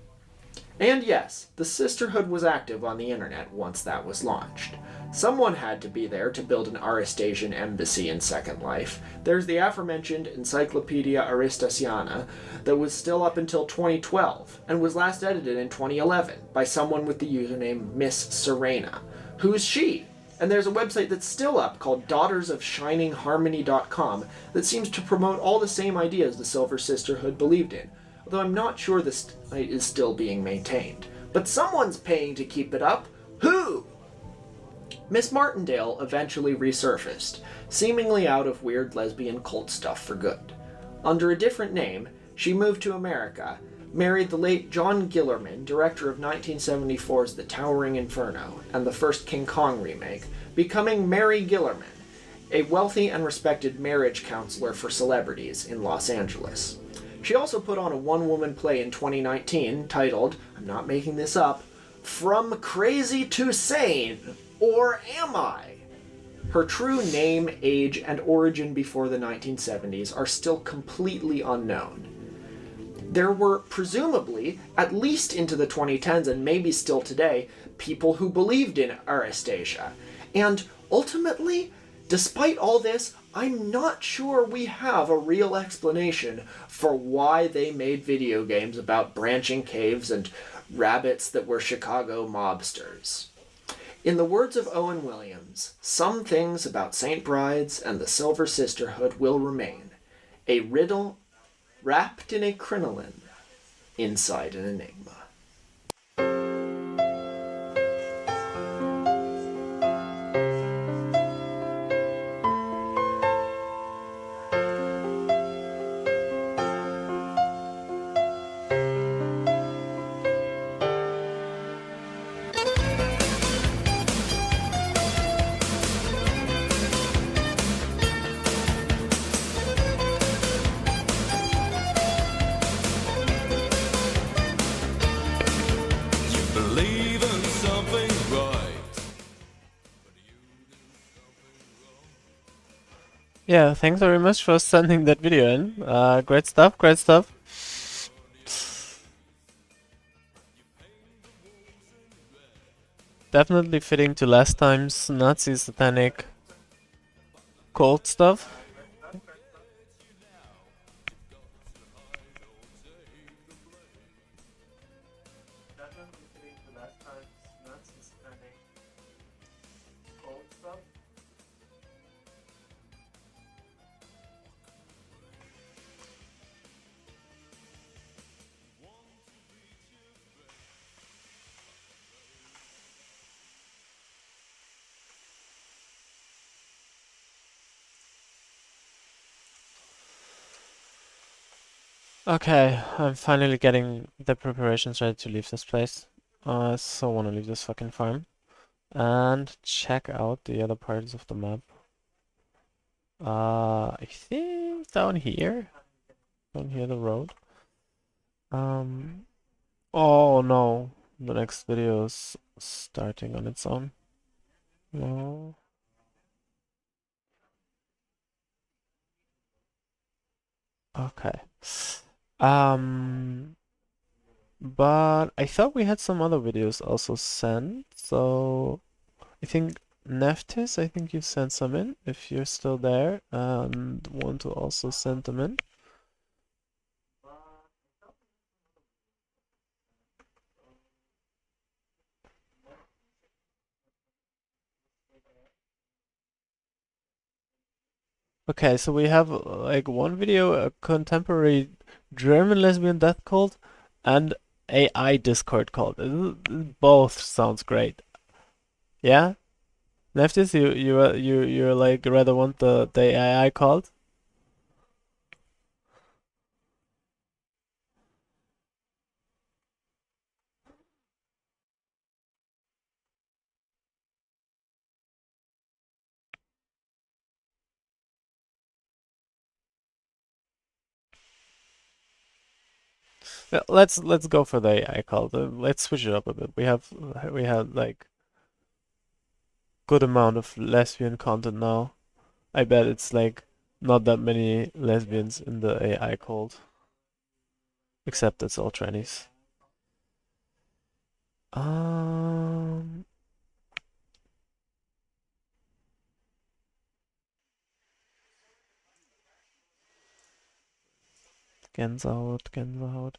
And yes, the sisterhood was active on the internet once that was launched. Someone had to be there to build an Aristasian embassy in Second Life. There's the aforementioned Encyclopedia Aristasiana that was still up until 2012 and was last edited in 2011 by someone with the username Miss Serena. Who's she? And there's a website that's still up called daughtersofshiningharmony.com that seems to promote all the same ideas the Silver Sisterhood believed in, although I'm not sure this site is still being maintained. But someone's paying to keep it up. Who? Miss Martindale eventually resurfaced, seemingly out of weird lesbian cult stuff for good. Under a different name, she moved to America, married the late John Gillerman, director of 1974's The Towering Inferno and the first King Kong remake, becoming Mary Gillerman, a wealthy and respected marriage counselor for celebrities in Los Angeles. She also put on a one-woman play in 2019 titled, I'm not making this up, From Crazy to Sane, or Am I? Her true name, age, and origin before the 1970s are still completely unknown. There were, presumably, at least into the 2010s and maybe still today, people who believed in Aristasia. And ultimately, despite all this, I'm not sure we have a real explanation for why they made video games about branching caves and rabbits that were Chicago mobsters. In the words of Owen Williams, some things about St. Bride's and the Silver Sisterhood will remain. A riddle wrapped in a crinoline inside an enigma. Yeah, thanks very much for sending that video in. Great stuff, great stuff. Definitely fitting to last time's Nazi satanic cult stuff. Okay, I'm finally getting the preparations ready to leave this place. I so want to leave this fucking farm. And check out the other parts of the map. I think down here. Down here, the road. Oh no. The next video is starting on its own. No. Okay. But I thought we had some other videos also sent, so I think Neftis, I think you sent some in, if you're still there and want to also send them in. Okay, so we have like one video, a contemporary German lesbian death cult, and AI Discord cult. Both sounds great. Yeah? Lefties, you're like rather want the AI cult? Let's go for the AI cult. Let's switch it up a bit. We had like good amount of lesbian content now. I bet it's like not that many lesbians in the AI cult. Except it's all trannies. Um, Gänsehaut, Gänsehaut.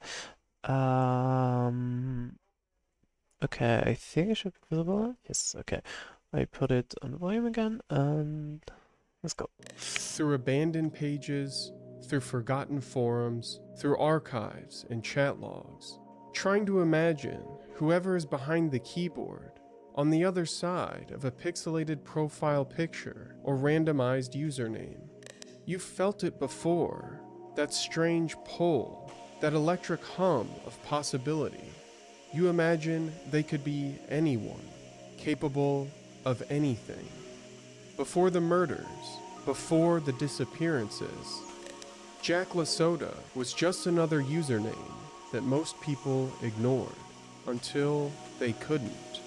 Okay, I think it should be visible. Yes, okay. I put it on volume again, and let's go. Through abandoned pages, through forgotten forums, through archives and chat logs, trying to imagine whoever is behind the keyboard on the other side of a pixelated profile picture or randomized username. You've felt it before, that strange pull, that electric hum of possibility. You imagine they could be anyone, capable of anything. Before the murders, before the disappearances, Jack LaSoda was just another username that most people ignored until they couldn't.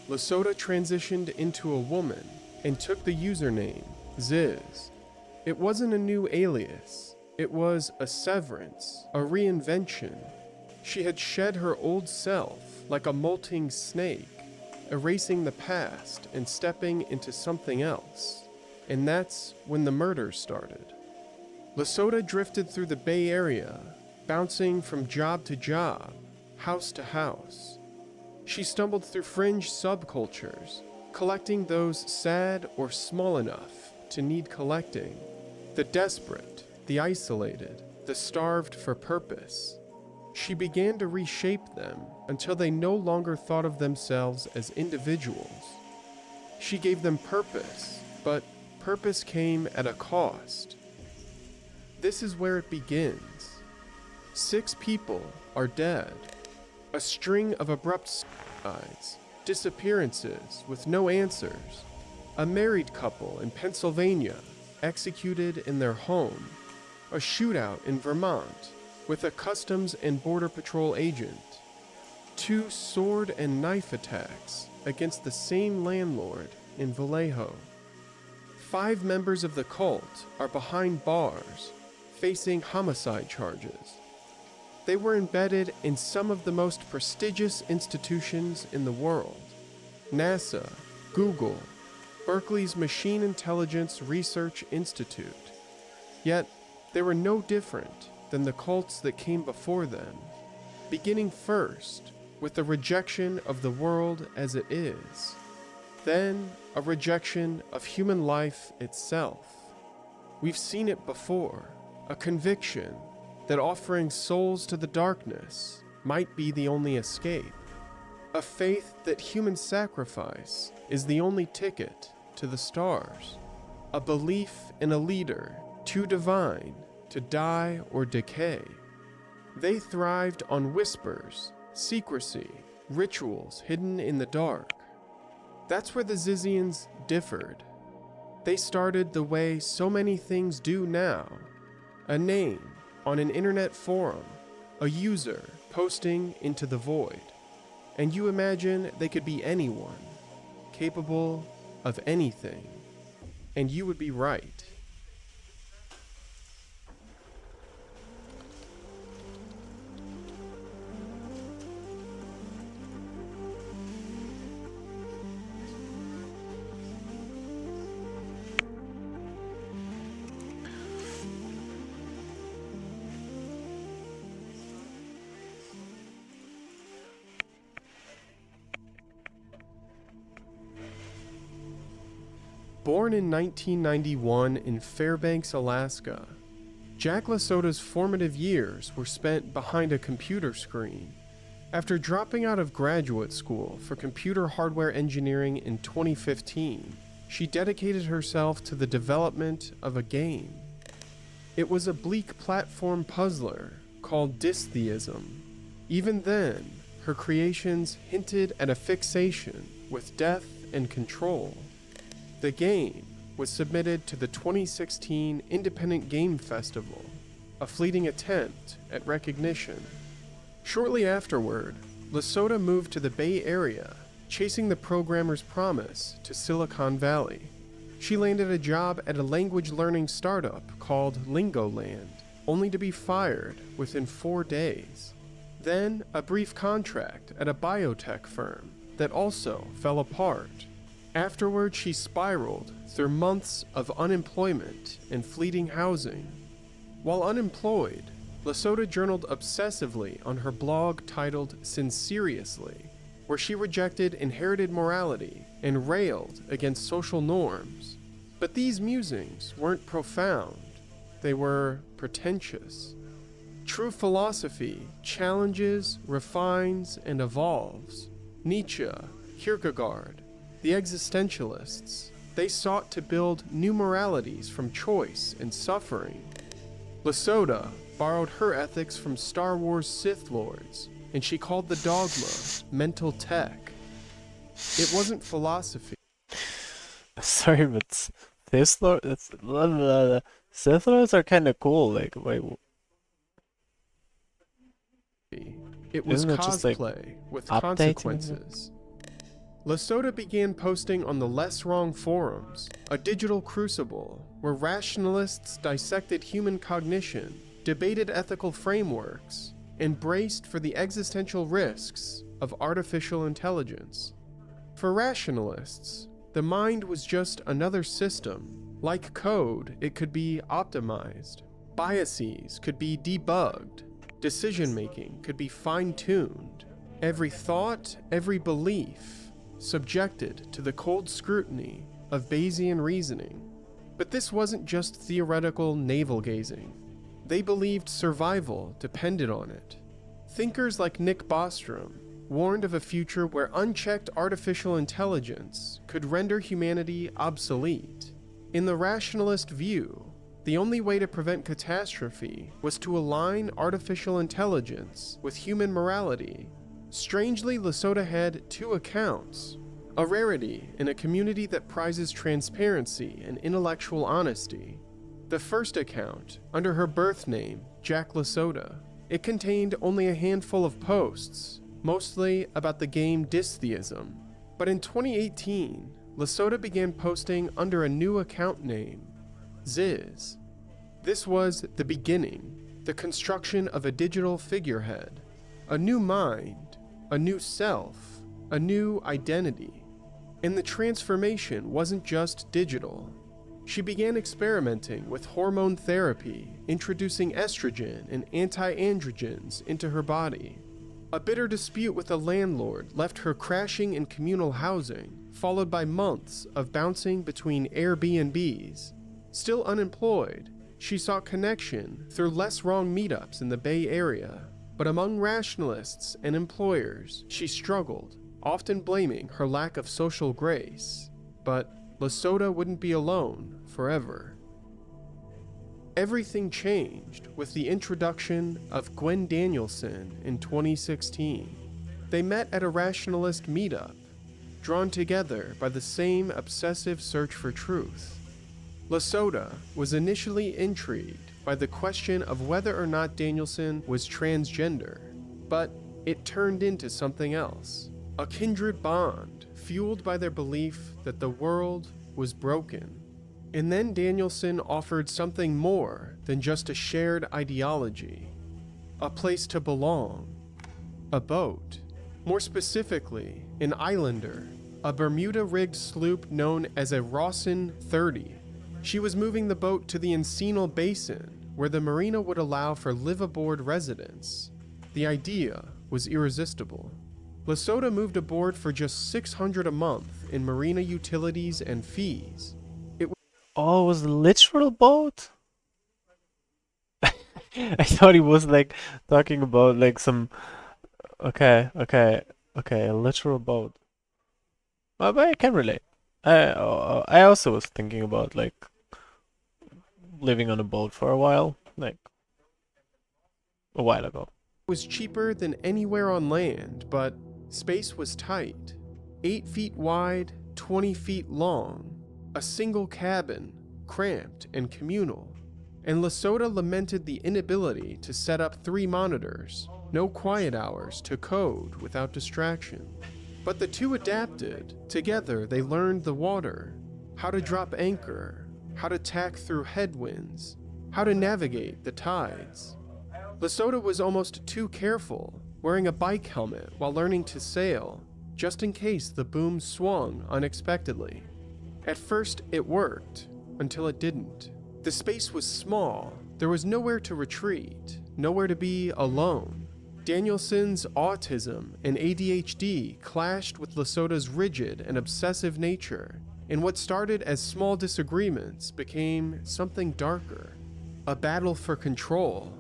LaSoda transitioned into a woman and took the username Ziz. It wasn't a new alias, it was a severance, a reinvention. She had shed her old self like a molting snake, erasing the past and stepping into something else. And that's when the murders started. LaSoda drifted through the Bay Area, bouncing from job to job, house to house. She stumbled through fringe subcultures, collecting those sad or small enough to need collecting, the desperate, the isolated, the starved for purpose. She began to reshape them until they no longer thought of themselves as individuals. She gave them purpose, but purpose came at a cost. This is where it begins. 6 people are dead. A string of abrupt suicides, disappearances with no answers. A married couple in Pennsylvania executed in their home. A shootout in Vermont with a Customs and Border Patrol agent. 2 sword and knife attacks against the same landlord in Vallejo. 5 members of the cult are behind bars, facing homicide charges. They were embedded in some of the most prestigious institutions in the world: NASA, Google, Berkeley's Machine Intelligence Research Institute. Yet, they were no different than the cults that came before them, beginning first with the rejection of the world as it is, then a rejection of human life itself. We've seen it before, a conviction that offering souls to the darkness might be the only escape, a faith that human sacrifice is the only ticket to the stars, a belief in a leader too divine to die or decay. They thrived on whispers, secrecy, rituals hidden in the dark. That's where the Zizians differed. They started the way so many things do now: a name on an internet forum, a user posting into the void. And you imagine they could be anyone, capable of anything. And you would be right. Born in 1991 in Fairbanks, Alaska, Jack LaSoda's formative years were spent behind a computer screen. After dropping out of graduate school for computer hardware engineering in 2015, she dedicated herself to the development of a game. It was a bleak platform puzzler called Dystheism. Even then, her creations hinted at a fixation with death and control. The game was submitted to the 2016 Independent Game Festival, a fleeting attempt at recognition. Shortly afterward, LaSoda moved to the Bay Area, chasing the programmer's promise to Silicon Valley. She landed a job at a language learning startup called Lingoland, only to be fired within 4 days. Then a brief contract at a biotech firm that also fell apart. Afterward, she spiraled through months of unemployment and fleeting housing. While unemployed, Lesota journaled obsessively on her blog titled Sinceriously, where she rejected inherited morality and railed against social norms. But these musings weren't profound, they were pretentious. True philosophy challenges, refines, and evolves. Nietzsche, Kierkegaard, the existentialists, they sought to build new moralities from choice and suffering. Lesota borrowed her ethics from Star Wars Sith Lords, and she called the dogma mental tech. It wasn't philosophy. Sorry, but Sith Lords are kind of cool. Like, wait, It was isn't it just like cosplay with updating consequences. Lesota began posting on the Less Wrong forums, a digital crucible where rationalists dissected human cognition, debated ethical frameworks, and braced for the existential risks of artificial intelligence. For rationalists, the mind was just another system. Like code, it could be optimized. Biases could be debugged. Decision-making could be fine-tuned. Every thought, every belief, subjected to the cold scrutiny of Bayesian reasoning. But this wasn't just theoretical navel-gazing. They believed survival depended on it. Thinkers like Nick Bostrom warned of a future where unchecked artificial intelligence could render humanity obsolete. In the rationalist view, the only way to prevent catastrophe was to align artificial intelligence with human morality. Strangely, Lesota had two accounts, a rarity in a community that prizes transparency and intellectual honesty. The first account, under her birth name, Jack Lesota, it contained only a handful of posts, mostly about the game dystheism. But in 2018, Lesota began posting under a new account name, Ziz. This was the beginning, the construction of a digital figurehead, a new mind, a new self, a new identity. And the transformation wasn't just digital. She began experimenting with hormone therapy, introducing estrogen and anti-androgens into her body. A bitter dispute with a landlord left her crashing in communal housing, followed by months of bouncing between Airbnbs. Still unemployed, she sought connection through Less Wrong meetups in the Bay Area. But among rationalists and employers, she struggled, often blaming her lack of social grace. But Lesota wouldn't be alone forever. Everything changed with the introduction of Gwen Danielson in 2016. They met at a rationalist meetup, drawn together by the same obsessive search for truth. Lesota was initially intrigued by the question of whether or not Danielson was transgender, but it turned into something else, a kindred bond fueled by their belief that the world was broken. And then Danielson offered something more than just a shared ideology, a place to belong, a boat, more specifically, an islander, a Bermuda-rigged sloop known as a Rawson 30. She was moving the boat to the Encinal Basin, where the marina would allow for live-aboard residents. The idea was irresistible. Lesota moved aboard for just $600 a month in marina utilities and fees. oh, it was a literal boat? I thought he was like talking about like some okay, a literal boat. But I can relate. I also was thinking about like living on a boat for a while, like a while ago. It was cheaper than anywhere on land, but space was tight. 8 feet wide, 20 feet long. A single cabin, cramped and communal. And Lesota lamented the inability to set up 3 monitors, no quiet hours to code without distraction. But the two adapted. Together they learned the water, how to drop anchor, how to tack through headwinds, how to navigate the tides. Lesota was almost too careful, wearing a bike helmet while learning to sail, just in case the boom swung unexpectedly. At first, it worked, until it didn't. The space was small, there was nowhere to retreat, nowhere to be alone. Danielson's autism and ADHD clashed with Lesota's rigid and obsessive nature, and what started as small disagreements became something darker. A battle for control.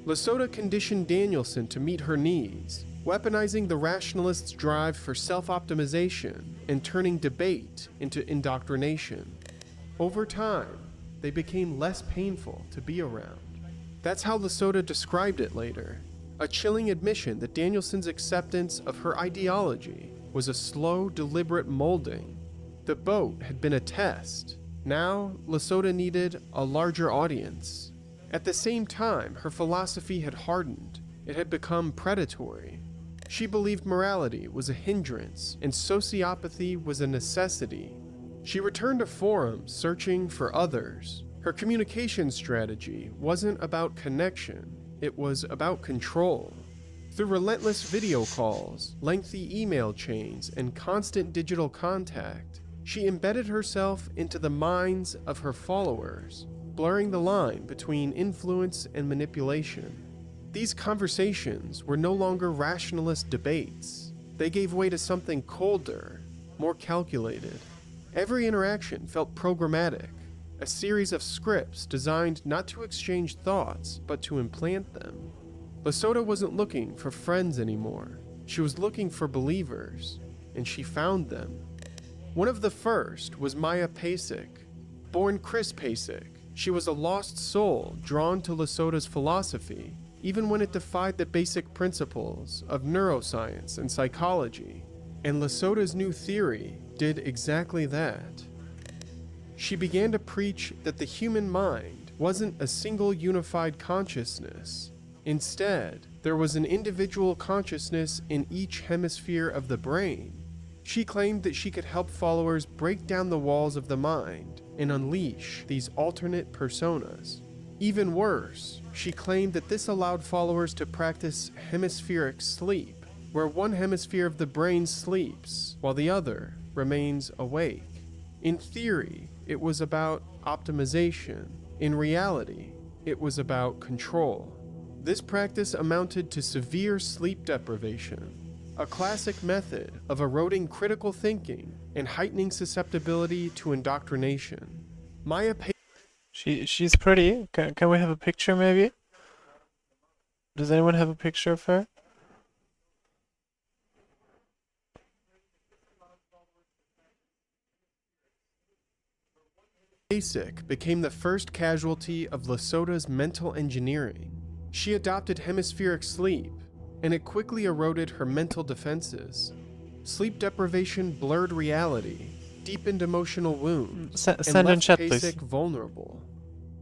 Lesota conditioned Danielson to meet her needs, weaponizing the rationalist's drive for self-optimization and turning debate into indoctrination. Over time, they became less painful to be around. That's how Lesota described it later, a chilling admission that Danielson's acceptance of her ideology was a slow, deliberate molding. The boat had been a test. Now, Lesota needed a larger audience. At the same time, her philosophy had hardened. It had become predatory. She believed morality was a hindrance and sociopathy was a necessity. She returned to forums searching for others. Her communication strategy wasn't about connection, it was about control. Through relentless video calls, lengthy email chains, and constant digital contact, she embedded herself into the minds of her followers, blurring the line between influence and manipulation. These conversations were no longer rationalist debates. They gave way to something colder, more calculated. Every interaction felt programmatic, a series of scripts designed not to exchange thoughts, but to implant them. Lesota wasn't looking for friends anymore. She was looking for believers, and she found them. One of the first was Maya Pasek. Born Chris Pasek, she was a lost soul drawn to Lesota's philosophy, even when it defied the basic principles of neuroscience and psychology. And Lesota's new theory did exactly that. She began to preach that the human mind wasn't a single unified consciousness. Instead, there was an individual consciousness in each hemisphere of the brain. She claimed that she could help followers break down the walls of the mind and unleash these alternate personas. Even worse, she claimed that this allowed followers to practice hemispheric sleep, where one hemisphere of the brain sleeps while the other remains awake. In theory, it was about optimization. In reality, it was about control. This practice amounted to severe sleep deprivation, a classic method of eroding critical thinking and heightening susceptibility to indoctrination. She's pretty. Can we have a picture maybe? Does anyone have a picture of her? Pasek became the first casualty of Lesota's mental engineering. She adopted hemispheric sleep, and it quickly eroded her mental defenses. Sleep deprivation blurred reality, deepened emotional wounds, and Send in left chat, Pasek please. vulnerable.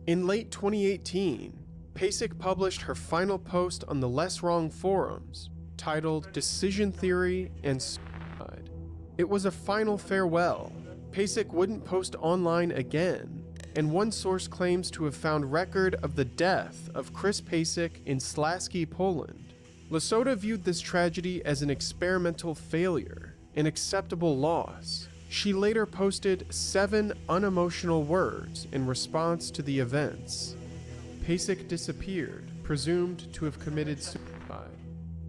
In late 2018, Pasek published her final post on the Less Wrong forums, titled Decision Theory and Suicide. It was a final farewell. Pasek wouldn't post online again, and one source claims to have found record of the death of Chris Pasek in Śląski, Poland. Lesota viewed this tragedy as an experimental failure, an acceptable loss. She later posted 7 unemotional words in response to the events. Pasek disappeared, presumed to have committed suicide.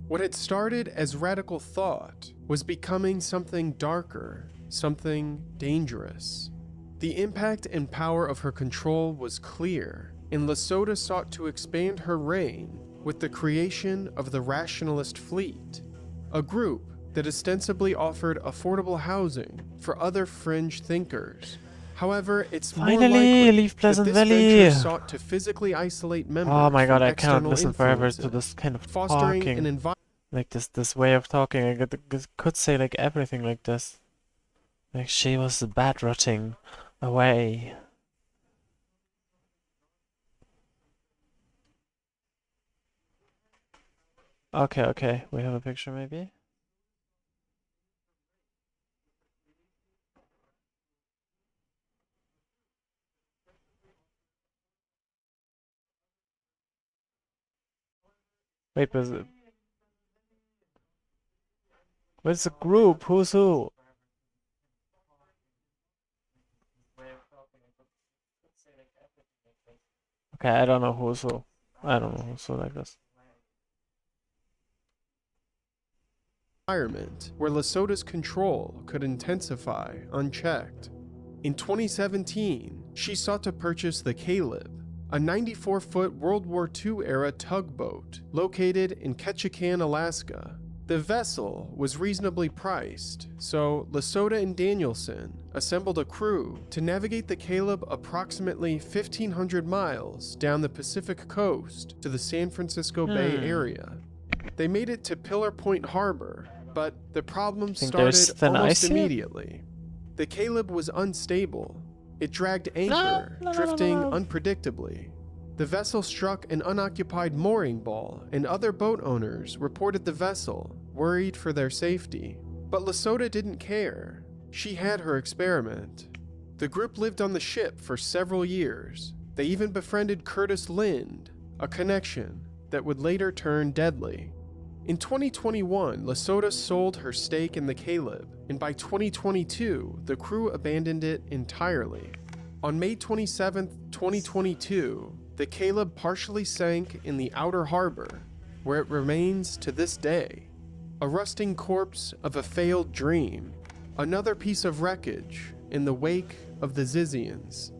What had started as radical thought was becoming something darker, something dangerous. The impact and power of her control was clear, and Lesota sought to expand her reign with the creation of the Rationalist Fleet, a group that ostensibly offered affordable housing for other fringe thinkers. However, it's more likely Leave Pleasant that this Valley. venture sought to physically isolate members Oh my god, from I cannot external listen forever to influences, this kind of fostering talking. an environment. Like this way of talking. I could say like everything like this. Like she was bad rotting away. Okay, we have a picture maybe? Wait, Where's the group? Who's who? Okay, I don't know who's who. I don't know who's who like this. Environment where Lesoto's control could intensify unchecked. In 2017, she sought to purchase the Caleb, a 94-foot World War II-era tugboat located in Ketchikan, Alaska. The vessel was reasonably priced, so Lesota and Danielson assembled a crew to navigate the Caleb approximately 1,500 miles down the Pacific coast to the San Francisco Bay Area. They made it to Pillar Point Harbor, but the problem started almost immediately. The Caleb was unstable. It dragged anchor, drifting unpredictably. The vessel struck an unoccupied mooring ball, and other boat owners reported the vessel, worried for their safety. But Lesota didn't care. She had her experiment. The group lived on the ship for several years. They even befriended Curtis Lind, a connection that would later turn deadly. In 2021, Lesota sold her stake in the Caleb, and by 2022, the crew abandoned it entirely. On May 27, 2022, the Caleb partially sank in the outer harbor, where it remains to this day. A rusting corpse of a failed dream, another piece of wreckage in the wake of the Zizians.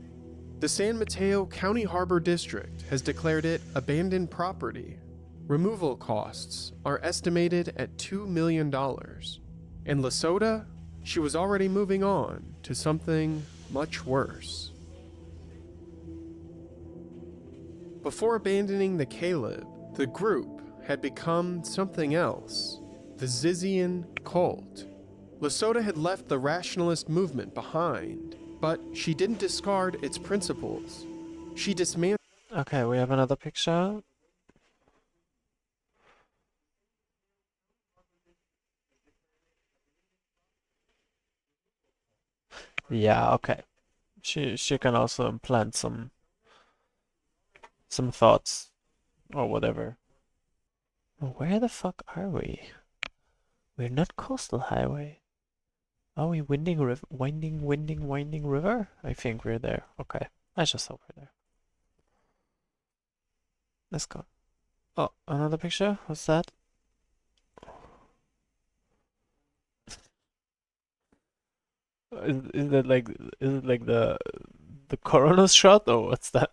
The San Mateo County Harbor District has declared it abandoned property. Removal costs are estimated at $2 million. And Lesota, she was already moving on to something much worse. Before abandoning the Caleb, the group had become something else, the Zizian cult. Lesota had left the rationalist movement behind, but she didn't discard its principles. She dismantled. Okay, we have another picture. Yeah, okay. She can also implant some thoughts or whatever. Where the fuck are we? We're not Coastal Highway. Are we winding river? I think we're there. Okay, I just hope we're there. Let's go. Oh, another picture? What's that? Is it like the coroner's shot or what's that?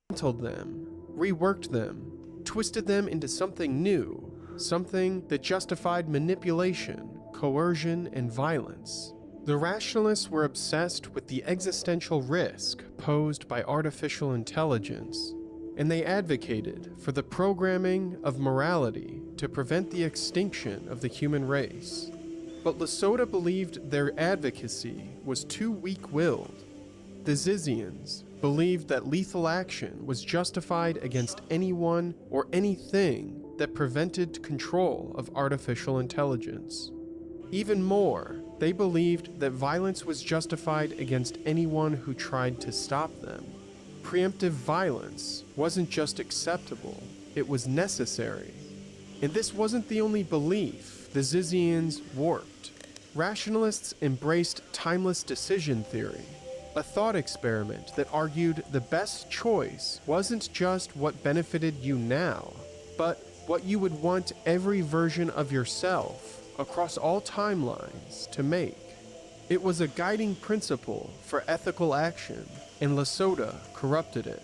Them, reworked them, twisted them into something new, something that justified manipulation, coercion, and violence. The rationalists were obsessed with the existential risk posed by artificial intelligence, and they advocated for the programming of morality to prevent the extinction of the human race. But Lesota believed their advocacy was too weak-willed. The Zizians believed that lethal action was justified against anyone or anything that prevented control of artificial intelligence. Even more, they believed that violence was justified against anyone who tried to stop them. Preemptive violence wasn't just acceptable, it was necessary. And this wasn't the only belief the Zizians warped. Rationalists embraced timeless decision theory, a thought experiment that argued the best choice wasn't just what benefited you now, but what you would want every version of yourself across all timelines to make. It was a guiding principle for ethical action, and Lesota corrupted it.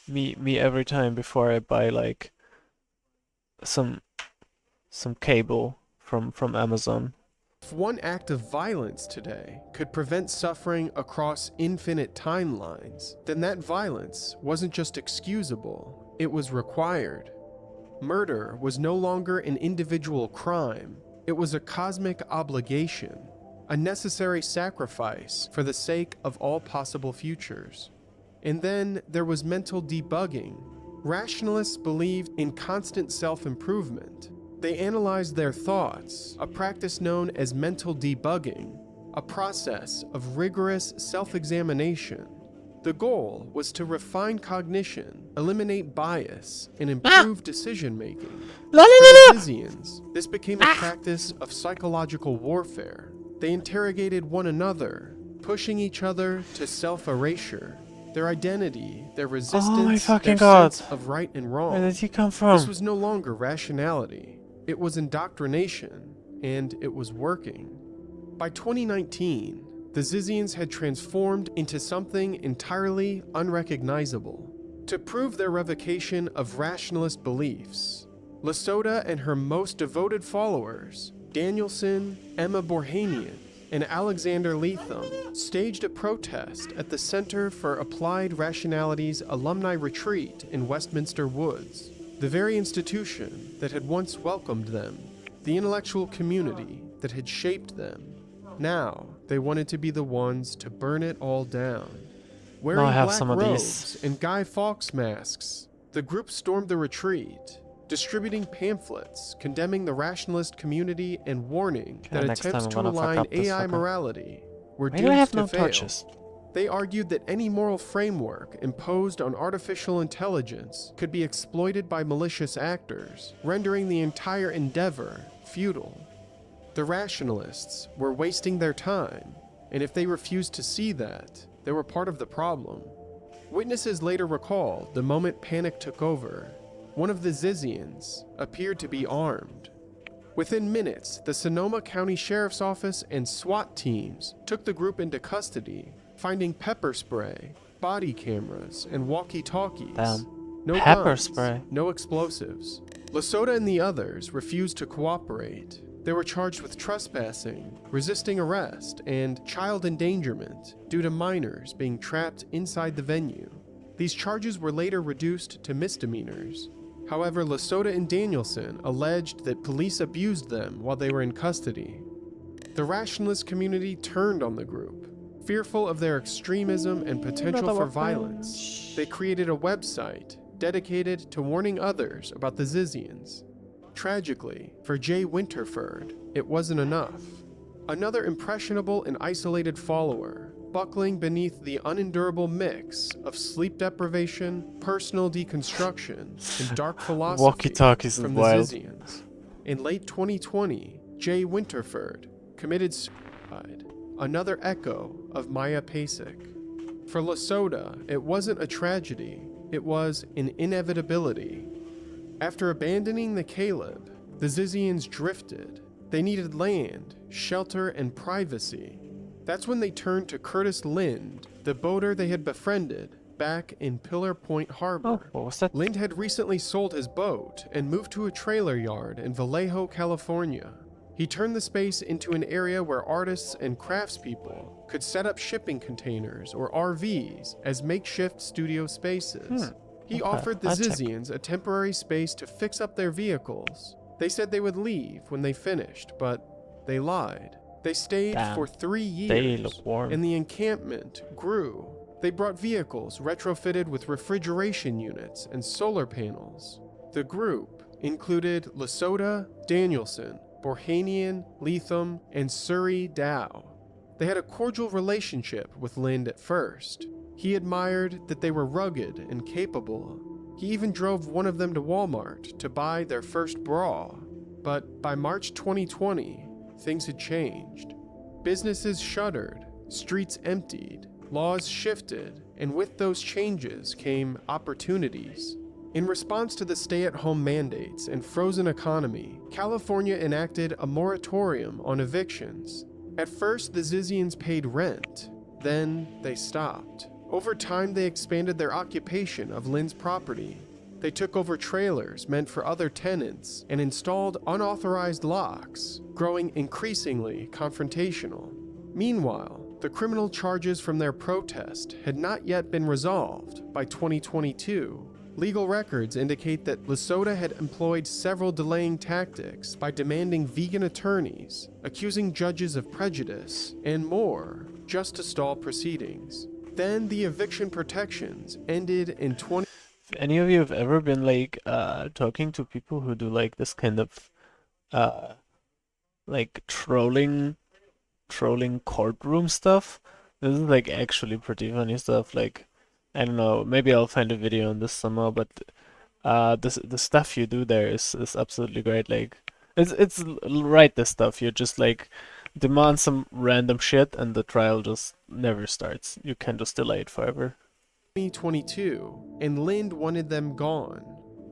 Me every time before I buy like some cable from Amazon. If one act of violence today could prevent suffering across infinite timelines, then that violence wasn't just excusable, it was required. Murder was no longer an individual crime, it was a cosmic obligation, a necessary sacrifice for the sake of all possible futures. And then there was mental debugging. Rationalists believed in constant self-improvement. They analyzed their thoughts, a practice known as mental debugging, a process of rigorous self-examination. The The goal was to refine cognition, eliminate bias, and improve decision-making. La, la, For la, the la. Zizians, this became a practice of psychological warfare. They interrogated one another, pushing each other to self-erasure. Their identity, their resistance, fucking their God. sense of right and Where wrong. did he come from? This was no longer rationality. It was indoctrination, and it was working. By 2019, the Zizians had transformed into something entirely unrecognizable. To prove their revocation of rationalist beliefs, Lasota and her most devoted followers, Danielson, Emma Borhanian, and Alexander Leatham, staged a protest at the Center for Applied Rationality's alumni retreat in Westminster Woods, the very institution that had once welcomed them, the intellectual community that had shaped them. Now, they wanted to be the ones to burn it all down. Wearing I have black some of robes these. and Guy Fawkes masks, the group stormed the retreat, distributing pamphlets condemning the rationalist community and warning that next time attempts I'm to gonna fuck align up this AI fucker. morality were Why do doomed I have to no fail. torches? They argued that any moral framework imposed on artificial intelligence could be exploited by malicious actors, rendering the entire endeavor futile. The rationalists were wasting their time, and if they refused to see that, they were part of the problem. Witnesses later recalled the moment panic took over. One of the Zizians appeared to be armed. Within minutes, the Sonoma County Sheriff's Office and SWAT teams took the group into custody, finding pepper spray, body cameras, and walkie-talkies. Damn. No Pepper guns, spray. no explosives. Lasota and the others refused to cooperate. They were charged with trespassing, resisting arrest, and child endangerment due to minors being trapped inside the venue. These charges were later reduced to misdemeanors. However, Lasota and Danielson alleged that police abused them while they were in custody. The rationalist community turned on the group. Fearful of their extremism and potential for violence, they created a website dedicated to warning others about the Zizians. Tragically, for Jay Winterford, it wasn't enough. Another impressionable and isolated follower, buckling beneath the unendurable mix of sleep deprivation, personal deconstruction, and dark philosophy Walkie-talkies is from the wild. Zizians. In late 2020, Jay Winterford committed suicide, another echo of Maya Pasek. For Lasota, it wasn't a tragedy, it was an inevitability. After abandoning the Caleb, the Zizians drifted. They needed land, shelter, and privacy. That's when they turned to Curtis Lind, the boater they had befriended back in Pillar Point Harbor. Oh, what was that? Lind had recently sold his boat and moved to a trailer yard in Vallejo, California. He turned the space into an area where artists and craftspeople could set up shipping containers or RVs as makeshift studio spaces. He offered the I'll check. Zizians a temporary space to fix up their vehicles. They said they would leave when they finished, but they lied. They stayed Damn. for 3 years, They look warm. and the encampment grew. They brought vehicles retrofitted with refrigeration units and solar panels. The group included Lasota, Danielson, Borhanian, Leatham, and Surrey Dow. They had a cordial relationship with Lind at first. He admired that they were rugged and capable. He even drove one of them to Walmart to buy their first bra. But by March 2020, things had changed. Businesses shuttered, streets emptied, laws shifted, and with those changes came opportunities. In response to the stay-at-home mandates and frozen economy, California enacted a moratorium on evictions. At first, the Zizians paid rent. Then they stopped. Over time, they expanded their occupation of Lynn's property. They took over trailers meant for other tenants and installed unauthorized locks, growing increasingly confrontational. Meanwhile, the criminal charges from their protest had not yet been resolved by 2022. Legal records indicate that Lasota had employed several delaying tactics by demanding vegan attorneys, accusing judges of prejudice, and more, just to stall proceedings. Then the eviction protections ended in If any of you have ever been like talking to people who do like this kind of like trolling courtroom stuff, this is like actually pretty funny stuff. Like I don't know, maybe I'll find a video on this somehow, but the stuff you do there is absolutely great. Like it's right, the stuff you just like demand some random shit and the trial just never starts. You can just delay it forever. 2022, and Lind wanted them gone.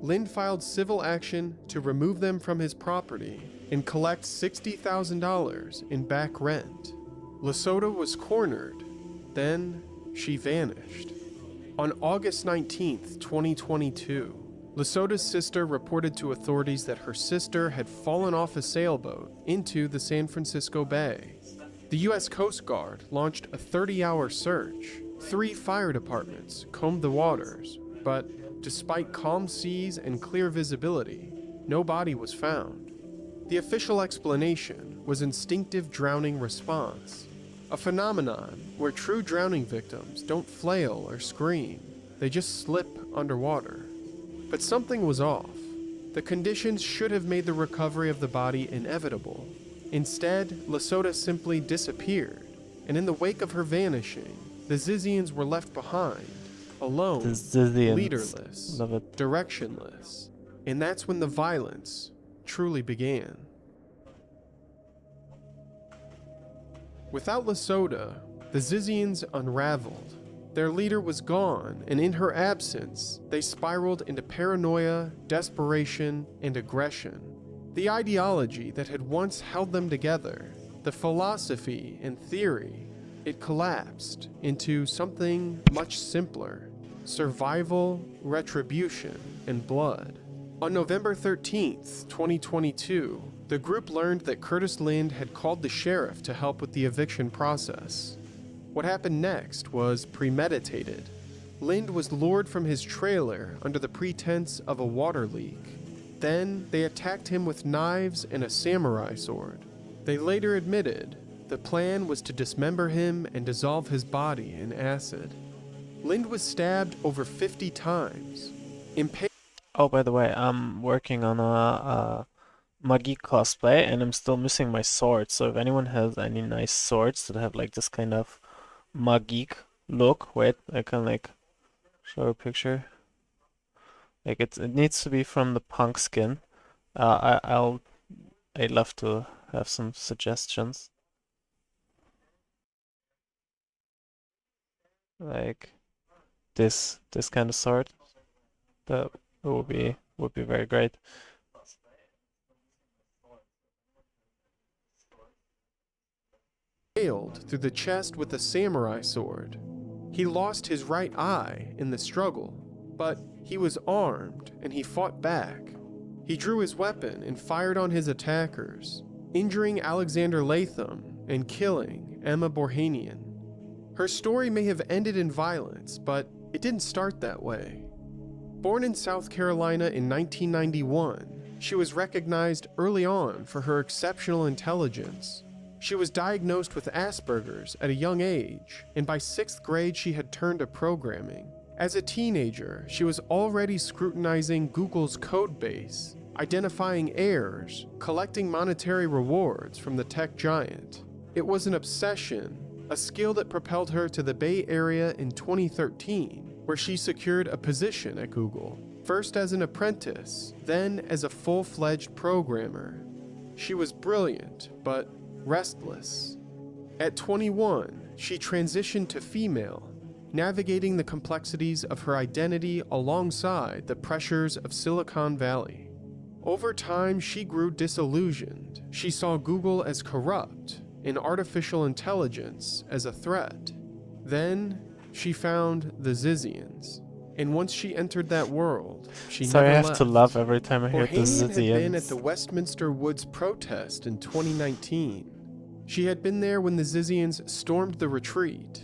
Lind filed civil action to remove them from his property and collect $60,000 in back rent. Lesotho was cornered. Then she vanished. On August 19th, 2022, Lesotho's sister reported to authorities that her sister had fallen off a sailboat into the San Francisco Bay. The U.S. Coast Guard launched a 30-hour search. 3 fire departments combed the waters, but despite calm seas and clear visibility, no body was found. The official explanation was instinctive drowning response, a phenomenon where true drowning victims don't flail or scream, they just slip underwater. But something was off. The conditions should have made the recovery of the body inevitable. Instead, Lesotho simply disappeared, and in the wake of her vanishing, the Zizians were left behind, alone, The Zizians. leaderless, Love it. directionless. And that's when the violence truly began. Without Lesotho, the Zizians unraveled. Their leader was gone, and in her absence, they spiraled into paranoia, desperation, and aggression. The ideology that had once held them together, the philosophy and theory, it collapsed into something much simpler: survival, retribution, and blood. On November 13th, 2022, the group learned that Curtis Lind had called the sheriff to help with the eviction process. What happened next was premeditated. Lind was lured from his trailer under the pretense of a water leak. Then they attacked him with knives and a samurai sword. They later admitted the plan was to dismember him and dissolve his body in acid. Lind was stabbed over 50 times. Oh, by the way, I'm working on a Magi cosplay and I'm still missing my sword. So if anyone has any nice swords that have like this kind of Magic look, wait, I can like show a picture. Like it needs to be from the punk skin. I'd love to have some suggestions. Like this kind of sword. That would be very great. Nailed through the chest with a samurai sword. He lost his right eye in the struggle, but he was armed and he fought back. He drew his weapon and fired on his attackers, injuring Alexander Latham and killing Emma Borhanian. Her story may have ended in violence, but it didn't start that way. Born in South Carolina in 1991, she was recognized early on for her exceptional intelligence. She was diagnosed with Asperger's at a young age, and by 6th grade she had turned to programming. As a teenager, she was already scrutinizing Google's code base, identifying errors, collecting monetary rewards from the tech giant. It was an obsession, a skill that propelled her to the Bay Area in 2013, where she secured a position at Google, first as an apprentice, then as a full-fledged programmer. She was brilliant, but restless. At 21, she transitioned to female, navigating the complexities of her identity alongside the pressures of Silicon Valley. Over time, she grew disillusioned. She saw Google as corrupt and artificial intelligence as a threat. Then, she found the Zizians. And once she entered that world, she Sorry, I never have to left. laugh every time I hear the Borhanian had been at Zizians. the Westminster Woods protest in 2019. She had been there when the Zizians stormed the retreat.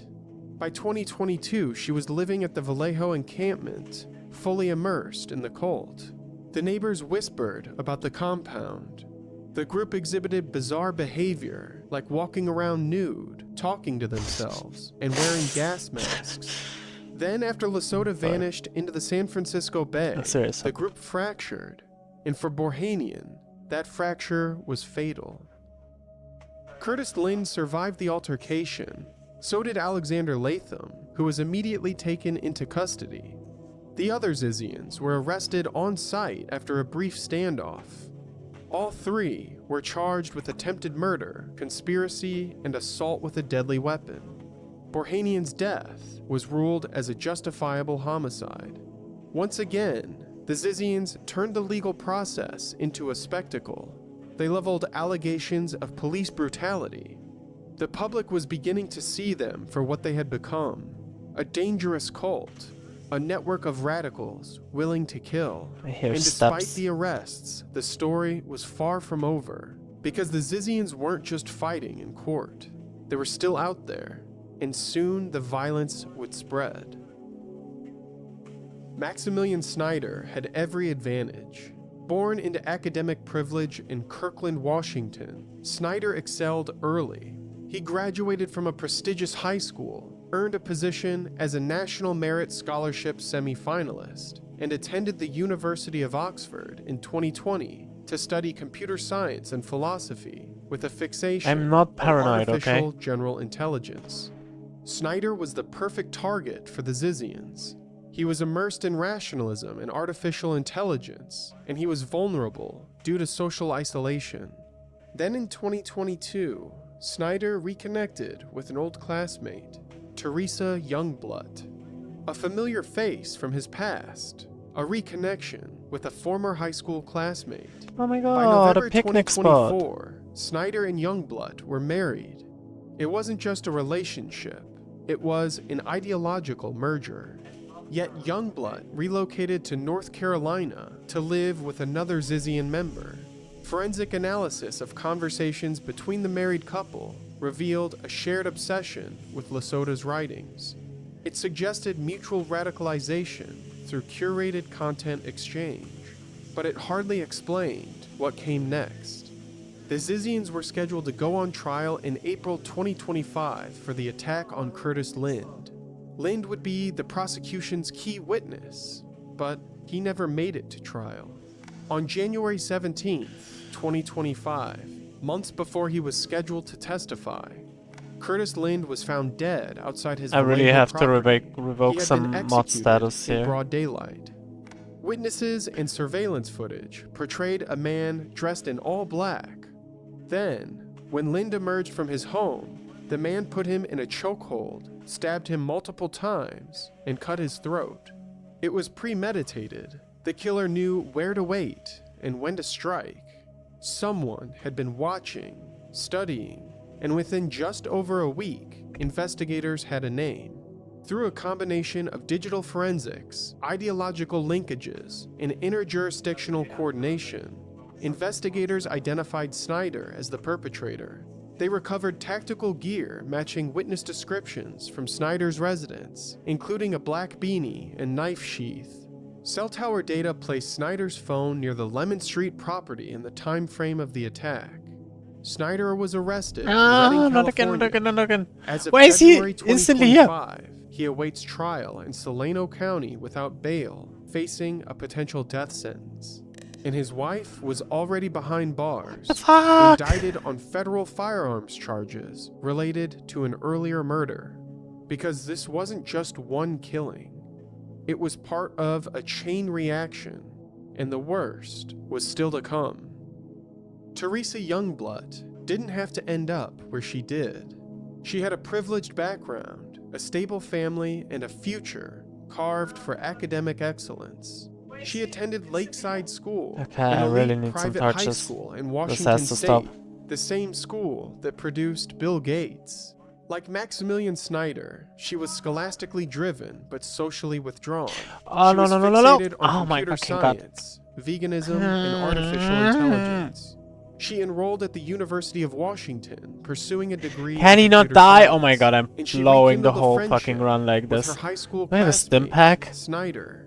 By 2022, she was living at the Vallejo encampment, fully immersed in the cult. The neighbors whispered about the compound. The group exhibited bizarre behavior, like walking around nude, talking to themselves, and wearing gas masks. Then, after Lesotho vanished into the San Francisco Bay, Serious. the group fractured, and for Borhanian, that fracture was fatal. Curtis Lind survived the altercation. So did Alexander Latham, who was immediately taken into custody. The other Zizians were arrested on site after a brief standoff. All three were charged with attempted murder, conspiracy, and assault with a deadly weapon. Borhanian's death was ruled as a justifiable homicide. Once again, the Zizians turned the legal process into a spectacle. They leveled allegations of police brutality. The public was beginning to see them for what they had become, a dangerous cult, a network of radicals willing to kill. And despite the arrests, the story was far from over, because the Zizians weren't just fighting in court. They were still out there, and soon the violence would spread. Maximilian Snyder had every advantage. Born into academic privilege in Kirkland, Washington, Snyder excelled early. He graduated from a prestigious high school, earned a position as a National Merit Scholarship semi-finalist, and attended the University of Oxford in 2020 to study computer science and philosophy with a fixation on artificial general intelligence. Snyder was the perfect target for the Zizians. He was immersed in rationalism and artificial intelligence, and he was vulnerable due to social isolation. Then in 2022, Snyder reconnected with an old classmate, Teresa Youngblood, a familiar face from his past, a reconnection with a former high school classmate. Oh my By god, November a picnic 2024, Snyder and Youngblood were married. It wasn't just a relationship, it was an ideological merger. Yet Youngblood relocated to North Carolina to live with another Zizian member. Forensic analysis of conversations between the married couple revealed a shared obsession with Lasota's writings. It suggested mutual radicalization through curated content exchange, but it hardly explained what came next. The Zizians were scheduled to go on trial in April 2025 for the attack on Curtis Lind. Lind would be the prosecution's key witness, but he never made it to trial. On January 17th, 2025, months before he was scheduled to testify, Curtis Lind was found dead outside his I really Vallejo have to property. revoke He had some been mod executed status in here. broad daylight. Witnesses and surveillance footage portrayed a man dressed in all black. Then, when Lind emerged from his home, the man put him in a chokehold, stabbed him multiple times, and cut his throat. It was premeditated. The killer knew where to wait and when to strike. Someone had been watching, studying, and within just over a week, investigators had a name. Through a combination of digital forensics, ideological linkages, and interjurisdictional coordination, investigators identified Snyder as the perpetrator. They recovered tactical gear matching witness descriptions from Snyder's residence, including a black beanie and knife sheath. Cell tower data placed Snyder's phone near the Lemon Street property in the time frame of the attack. Snyder was arrested in Redding, California. Not again. As of Why is he February instantly here? 2025, he awaits trial in Solano County without bail, facing a potential death sentence. And his wife was already behind bars, indicted on federal firearms charges related to an earlier murder. Because this wasn't just one killing. It was part of a chain reaction, and the worst was still to come. Teresa Youngblood didn't have to end up where she did. She had a privileged background, a stable family, and a future carved for academic excellence. She attended Lakeside School, an elite private high school in Washington State, the same school that produced Bill Gates. Like Maximilian Snyder, she was scholastically driven but socially withdrawn. Oh, she no, was no, no, no, no. fixated on Oh my computer fucking god. science, veganism, and artificial intelligence. She enrolled at the University of Washington, pursuing a degree Can he in not computer die? science. Oh my god, I'm And she blowing the rekindled a whole friendship fucking run like with this. her high school Do I have a stim classmate, pack? Snyder.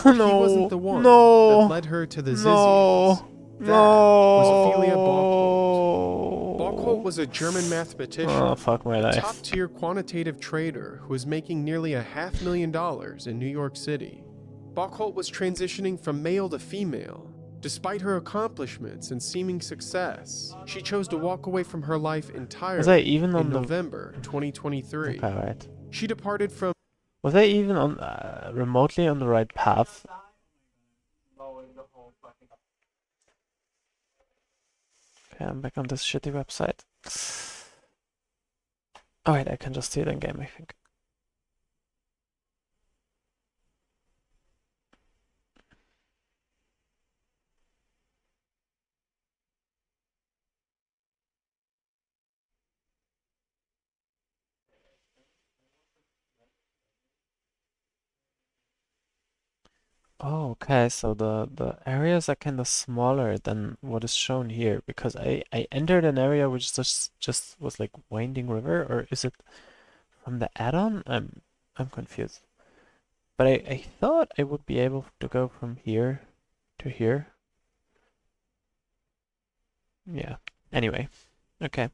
No, He wasn't the one no, that led her to the Zizians. no, That was Ophelia no. Bockholt. Bockholt was a German mathematician, Oh, fuck my a life. top-tier quantitative trader who was making nearly $500,000 in New York City. Bockholt was transitioning from male to female. Despite her accomplishments and seeming success, she chose to walk away from her life entirely Was I even on in the... November 2023. Okay, right. She departed from Was I even on remotely on the right path? Okay, I'm back on this shitty website. Oh wait, I can just see it in game, I think. Oh, okay, so the areas are kind of smaller than what is shown here because I entered an area which just was like winding river, or is it from the add-on? I'm confused. But I thought I would be able to go from here to here. Yeah. Anyway, okay.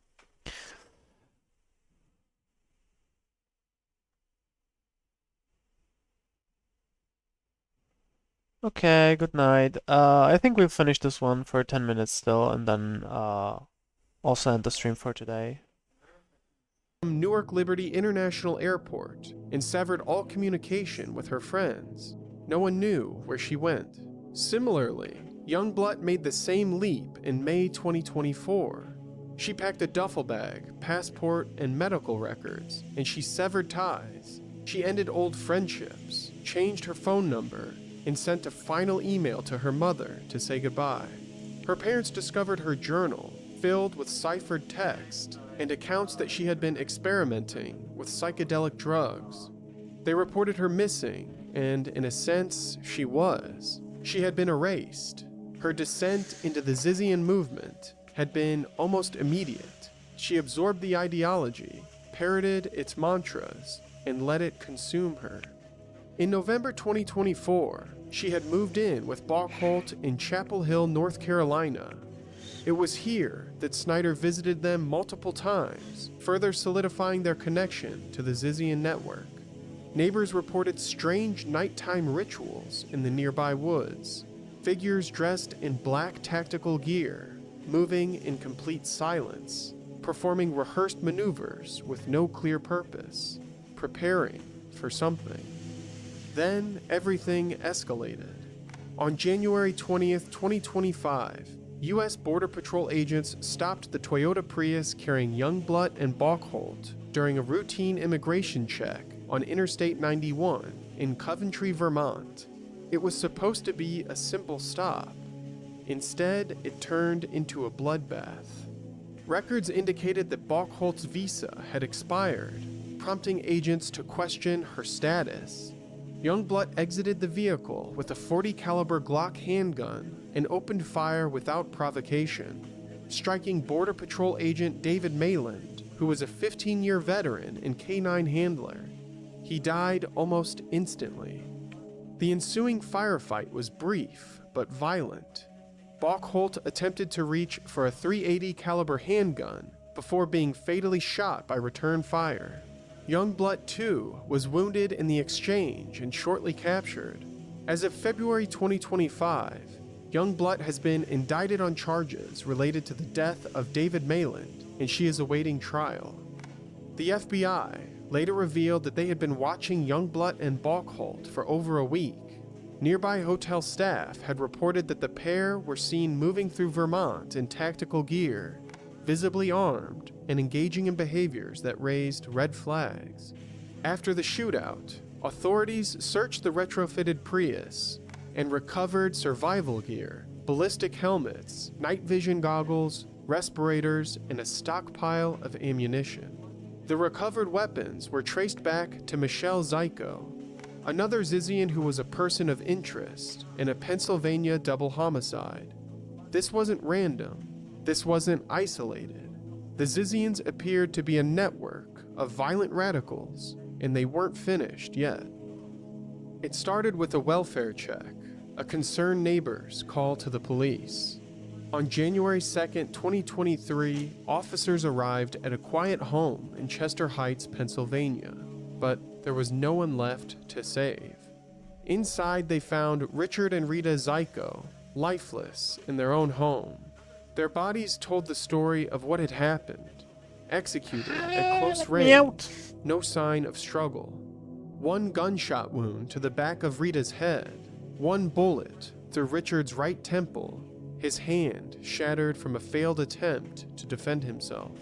Okay, good night. I think we'll finish this one for 10 minutes still, and then also end the stream for today. Newark Liberty International Airport and severed all communication with her friends. No one knew where she went. Similarly, Youngblood made the same leap in May 2024. She packed a duffel bag, passport, and medical records, and she severed ties. She ended old friendships, changed her phone number, and sent a final email to her mother to say goodbye. Her parents discovered her journal, filled with ciphered text and accounts that she had been experimenting with psychedelic drugs. They reported her missing, and in a sense, she was. She had been erased. Her descent into the Zizian movement had been almost immediate. She absorbed the ideology, parroted its mantras, and let it consume her. In November 2024, she had moved in with Bachholt in Chapel Hill, North Carolina. It was here that Snyder visited them multiple times, further solidifying their connection to the Zizian network. Neighbors reported strange nighttime rituals in the nearby woods, figures dressed in black tactical gear, moving in complete silence, performing rehearsed maneuvers with no clear purpose, preparing for something. Then everything escalated. On January 20th, 2025, U.S. Border Patrol agents stopped the Toyota Prius carrying Youngblood and Bachholt during a routine immigration check on Interstate 91 in Coventry, Vermont. It was supposed to be a simple stop. Instead, it turned into a bloodbath. Records indicated that Bachholt's visa had expired, prompting agents to question her status. Youngblood exited the vehicle with a .40 caliber Glock handgun and opened fire without provocation, striking Border Patrol agent David Mayland, who was a 15-year veteran and K-9 handler. He died almost instantly. The ensuing firefight was brief but violent. Bachholt attempted to reach for a .380 caliber handgun before being fatally shot by return fire. Youngblood, too, was wounded in the exchange and shortly captured. As of February 2025, Youngblood has been indicted on charges related to the death of David Mayland, and she is awaiting trial. The FBI later revealed that they had been watching Youngblood and Bachholt for over a week. Nearby hotel staff had reported that the pair were seen moving through Vermont in tactical gear, visibly armed and engaging in behaviors that raised red flags. After the shootout, authorities searched the retrofitted Prius and recovered survival gear, ballistic helmets, night vision goggles, respirators, and a stockpile of ammunition. The recovered weapons were traced back to Michelle Zyko, another Zizian who was a person of interest in a Pennsylvania double homicide. This wasn't random. This wasn't isolated. The Zizians appeared to be a network of violent radicals, and they weren't finished yet. It started with a welfare check, a concerned neighbor's call to the police. On January 2nd, 2023, officers arrived at a quiet home in Chester Heights, Pennsylvania, but there was no one left to save. Inside, they found Richard and Rita Zyko, lifeless in their own home. Their bodies told the story of what had happened. Executed at close range, no sign of struggle. one gunshot wound to the back of Rita's head, one bullet through Richard's right temple, his hand shattered from a failed attempt to defend himself.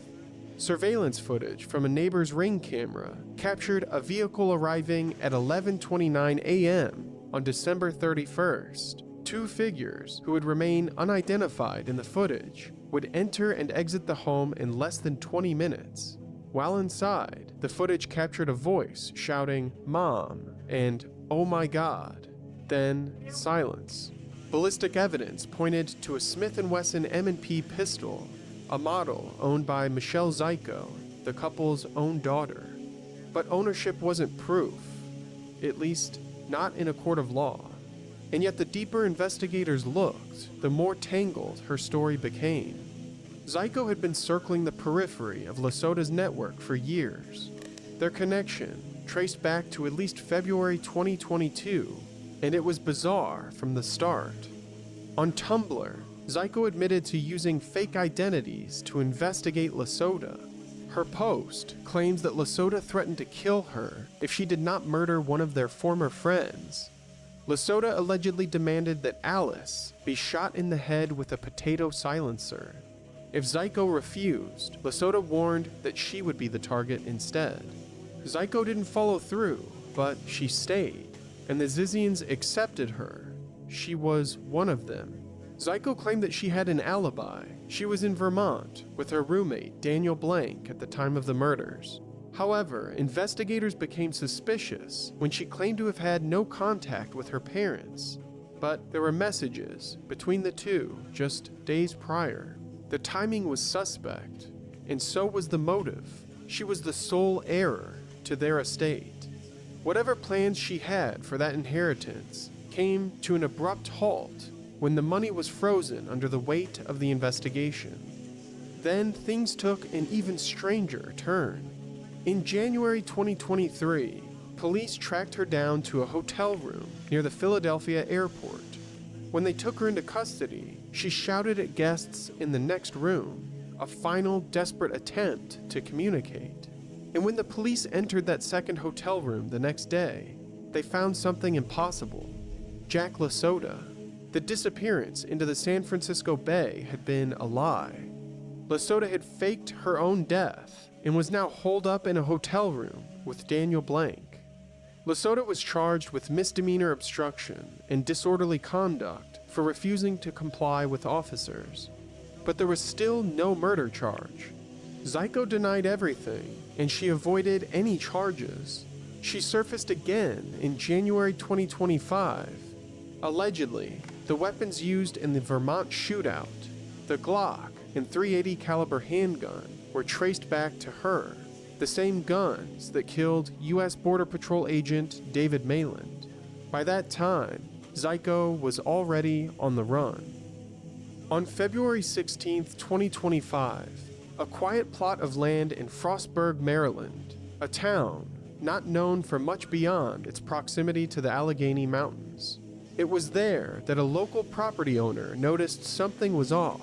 Surveillance footage from a neighbor's Ring camera captured a vehicle arriving at 11:29 a.m. on December 31st. Two figures who would remain unidentified in the footage would enter and exit the home in less than 20 minutes. While inside, the footage captured a voice shouting, "Mom," and "Oh my God." Then silence. Ballistic evidence pointed to a Smith & Wesson M&P pistol, a model owned by Michelle Zyko, the couple's own daughter. But ownership wasn't proof, at least not in a court of law. And yet the deeper investigators looked, the more tangled her story became. Zyko had been circling the periphery of Lesota's network for years. Their connection traced back to at least February 2022, and it was bizarre from the start. On Tumblr, Zyko admitted to using fake identities to investigate Lesota. Her post claims that Lesota threatened to kill her if she did not murder one of their former friends. Lesota allegedly demanded that Alice be shot in the head with a potato silencer. If Zyko refused, Lesota warned that she would be the target instead. Zyko didn't follow through, but she stayed, and the Zizians accepted her. She was one of them. Zyko claimed that she had an alibi. She was in Vermont with her roommate, Daniel Blank, at the time of the murders. However, investigators became suspicious when she claimed to have had no contact with her parents. But there were messages between the two just days prior. The timing was suspect, and so was the motive. She was the sole heir to their estate. Whatever plans she had for that inheritance came to an abrupt halt when the money was frozen under the weight of the investigation. Then things took an even stranger turn. In January 2023, police tracked her down to a hotel room near the Philadelphia airport. When they took her into custody, she shouted at guests in the next room, a final desperate attempt to communicate. And when the police entered that second hotel room the next day, they found something impossible. Jack Lesota. The disappearance into the San Francisco Bay had been a lie. Lesota had faked her own death and was now holed up in a hotel room with Daniel Blank. Lesota was charged with misdemeanor obstruction and disorderly conduct for refusing to comply with officers. But there was still no murder charge. Zyko denied everything, and she avoided any charges. She surfaced again in January 2025. Allegedly, the weapons used in the Vermont shootout, the Glock and .380 caliber handgun, were traced back to her, the same guns that killed U.S. Border Patrol agent David Mayland. By that time, Zyko was already on the run. On February 16, 2025, a quiet plot of land in Frostburg, Maryland, a town not known for much beyond its proximity to the Allegheny Mountains. It was there that a local property owner noticed something was off.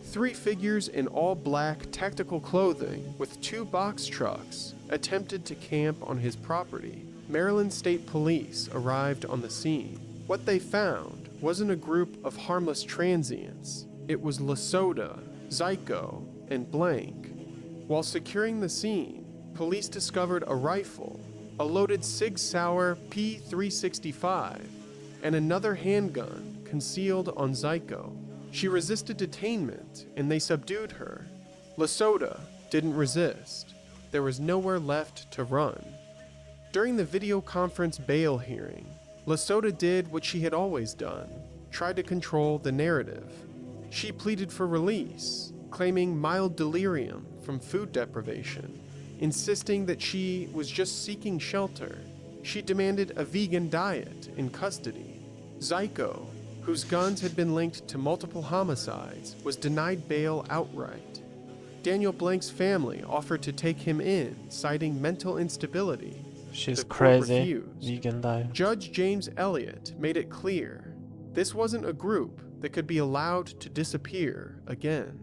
Three figures in all black tactical clothing with two box trucks attempted to camp on his property. Maryland State Police arrived on the scene. What they found wasn't a group of harmless transients. It was Lesota, Zyko, and Blank. While securing the scene, police discovered a rifle, a loaded Sig Sauer P365, and another handgun concealed on Zyko. She resisted detainment, and they subdued her. Lesota didn't resist. There was nowhere left to run. During the video conference bail hearing, Lesota did what she had always done, tried to control the narrative. She pleaded for release, claiming mild delirium from food deprivation, insisting that she was just seeking shelter. She demanded a vegan diet in custody. Zyko, whose guns had been linked to multiple homicides, was denied bail outright. Daniel Blank's family offered to take him in, citing mental instability. She's The court crazy. refused. Vegan diet. Judge James Elliott made it clear this wasn't a group that could be allowed to disappear again.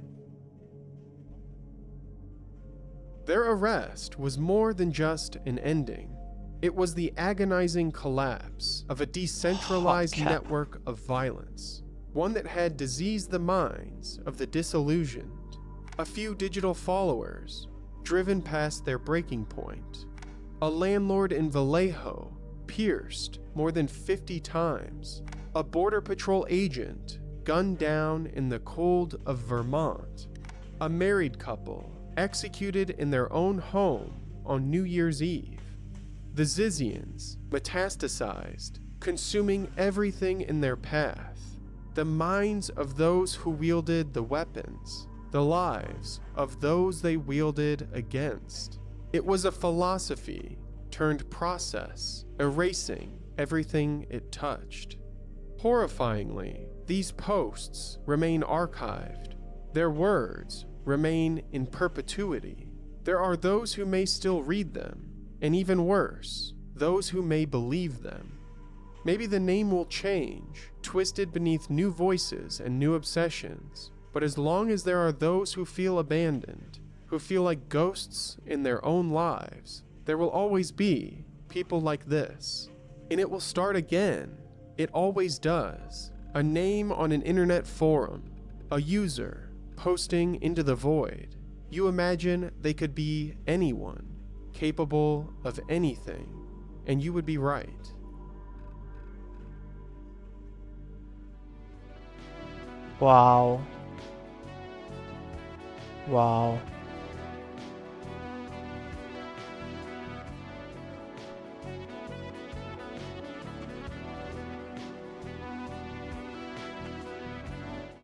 Their arrest was more than just an ending. It was the agonizing collapse of a decentralized network of violence, one that had diseased the minds of the disillusioned. A few digital followers, driven past their breaking point. A landlord in Vallejo, pierced more than 50 times. A Border Patrol agent, gunned down in the cold of Vermont. A married couple, executed in their own home on New Year's Eve. The Zizians, metastasized, consuming everything in their path. The minds of those who wielded the weapons, the lives of those they wielded against. It was a philosophy turned process, erasing everything it touched. Horrifyingly, these posts remain archived. Their words remain in perpetuity. There are those who may still read them, and even worse, those who may believe them. Maybe the name will change, twisted beneath new voices and new obsessions, but as long as there are those who feel abandoned, who feel like ghosts in their own lives, there will always be people like this. And it will start again. It always does. A name on an internet forum, a user posting into the void. You imagine they could be anyone, capable of anything, and you would be right. Wow. Wow.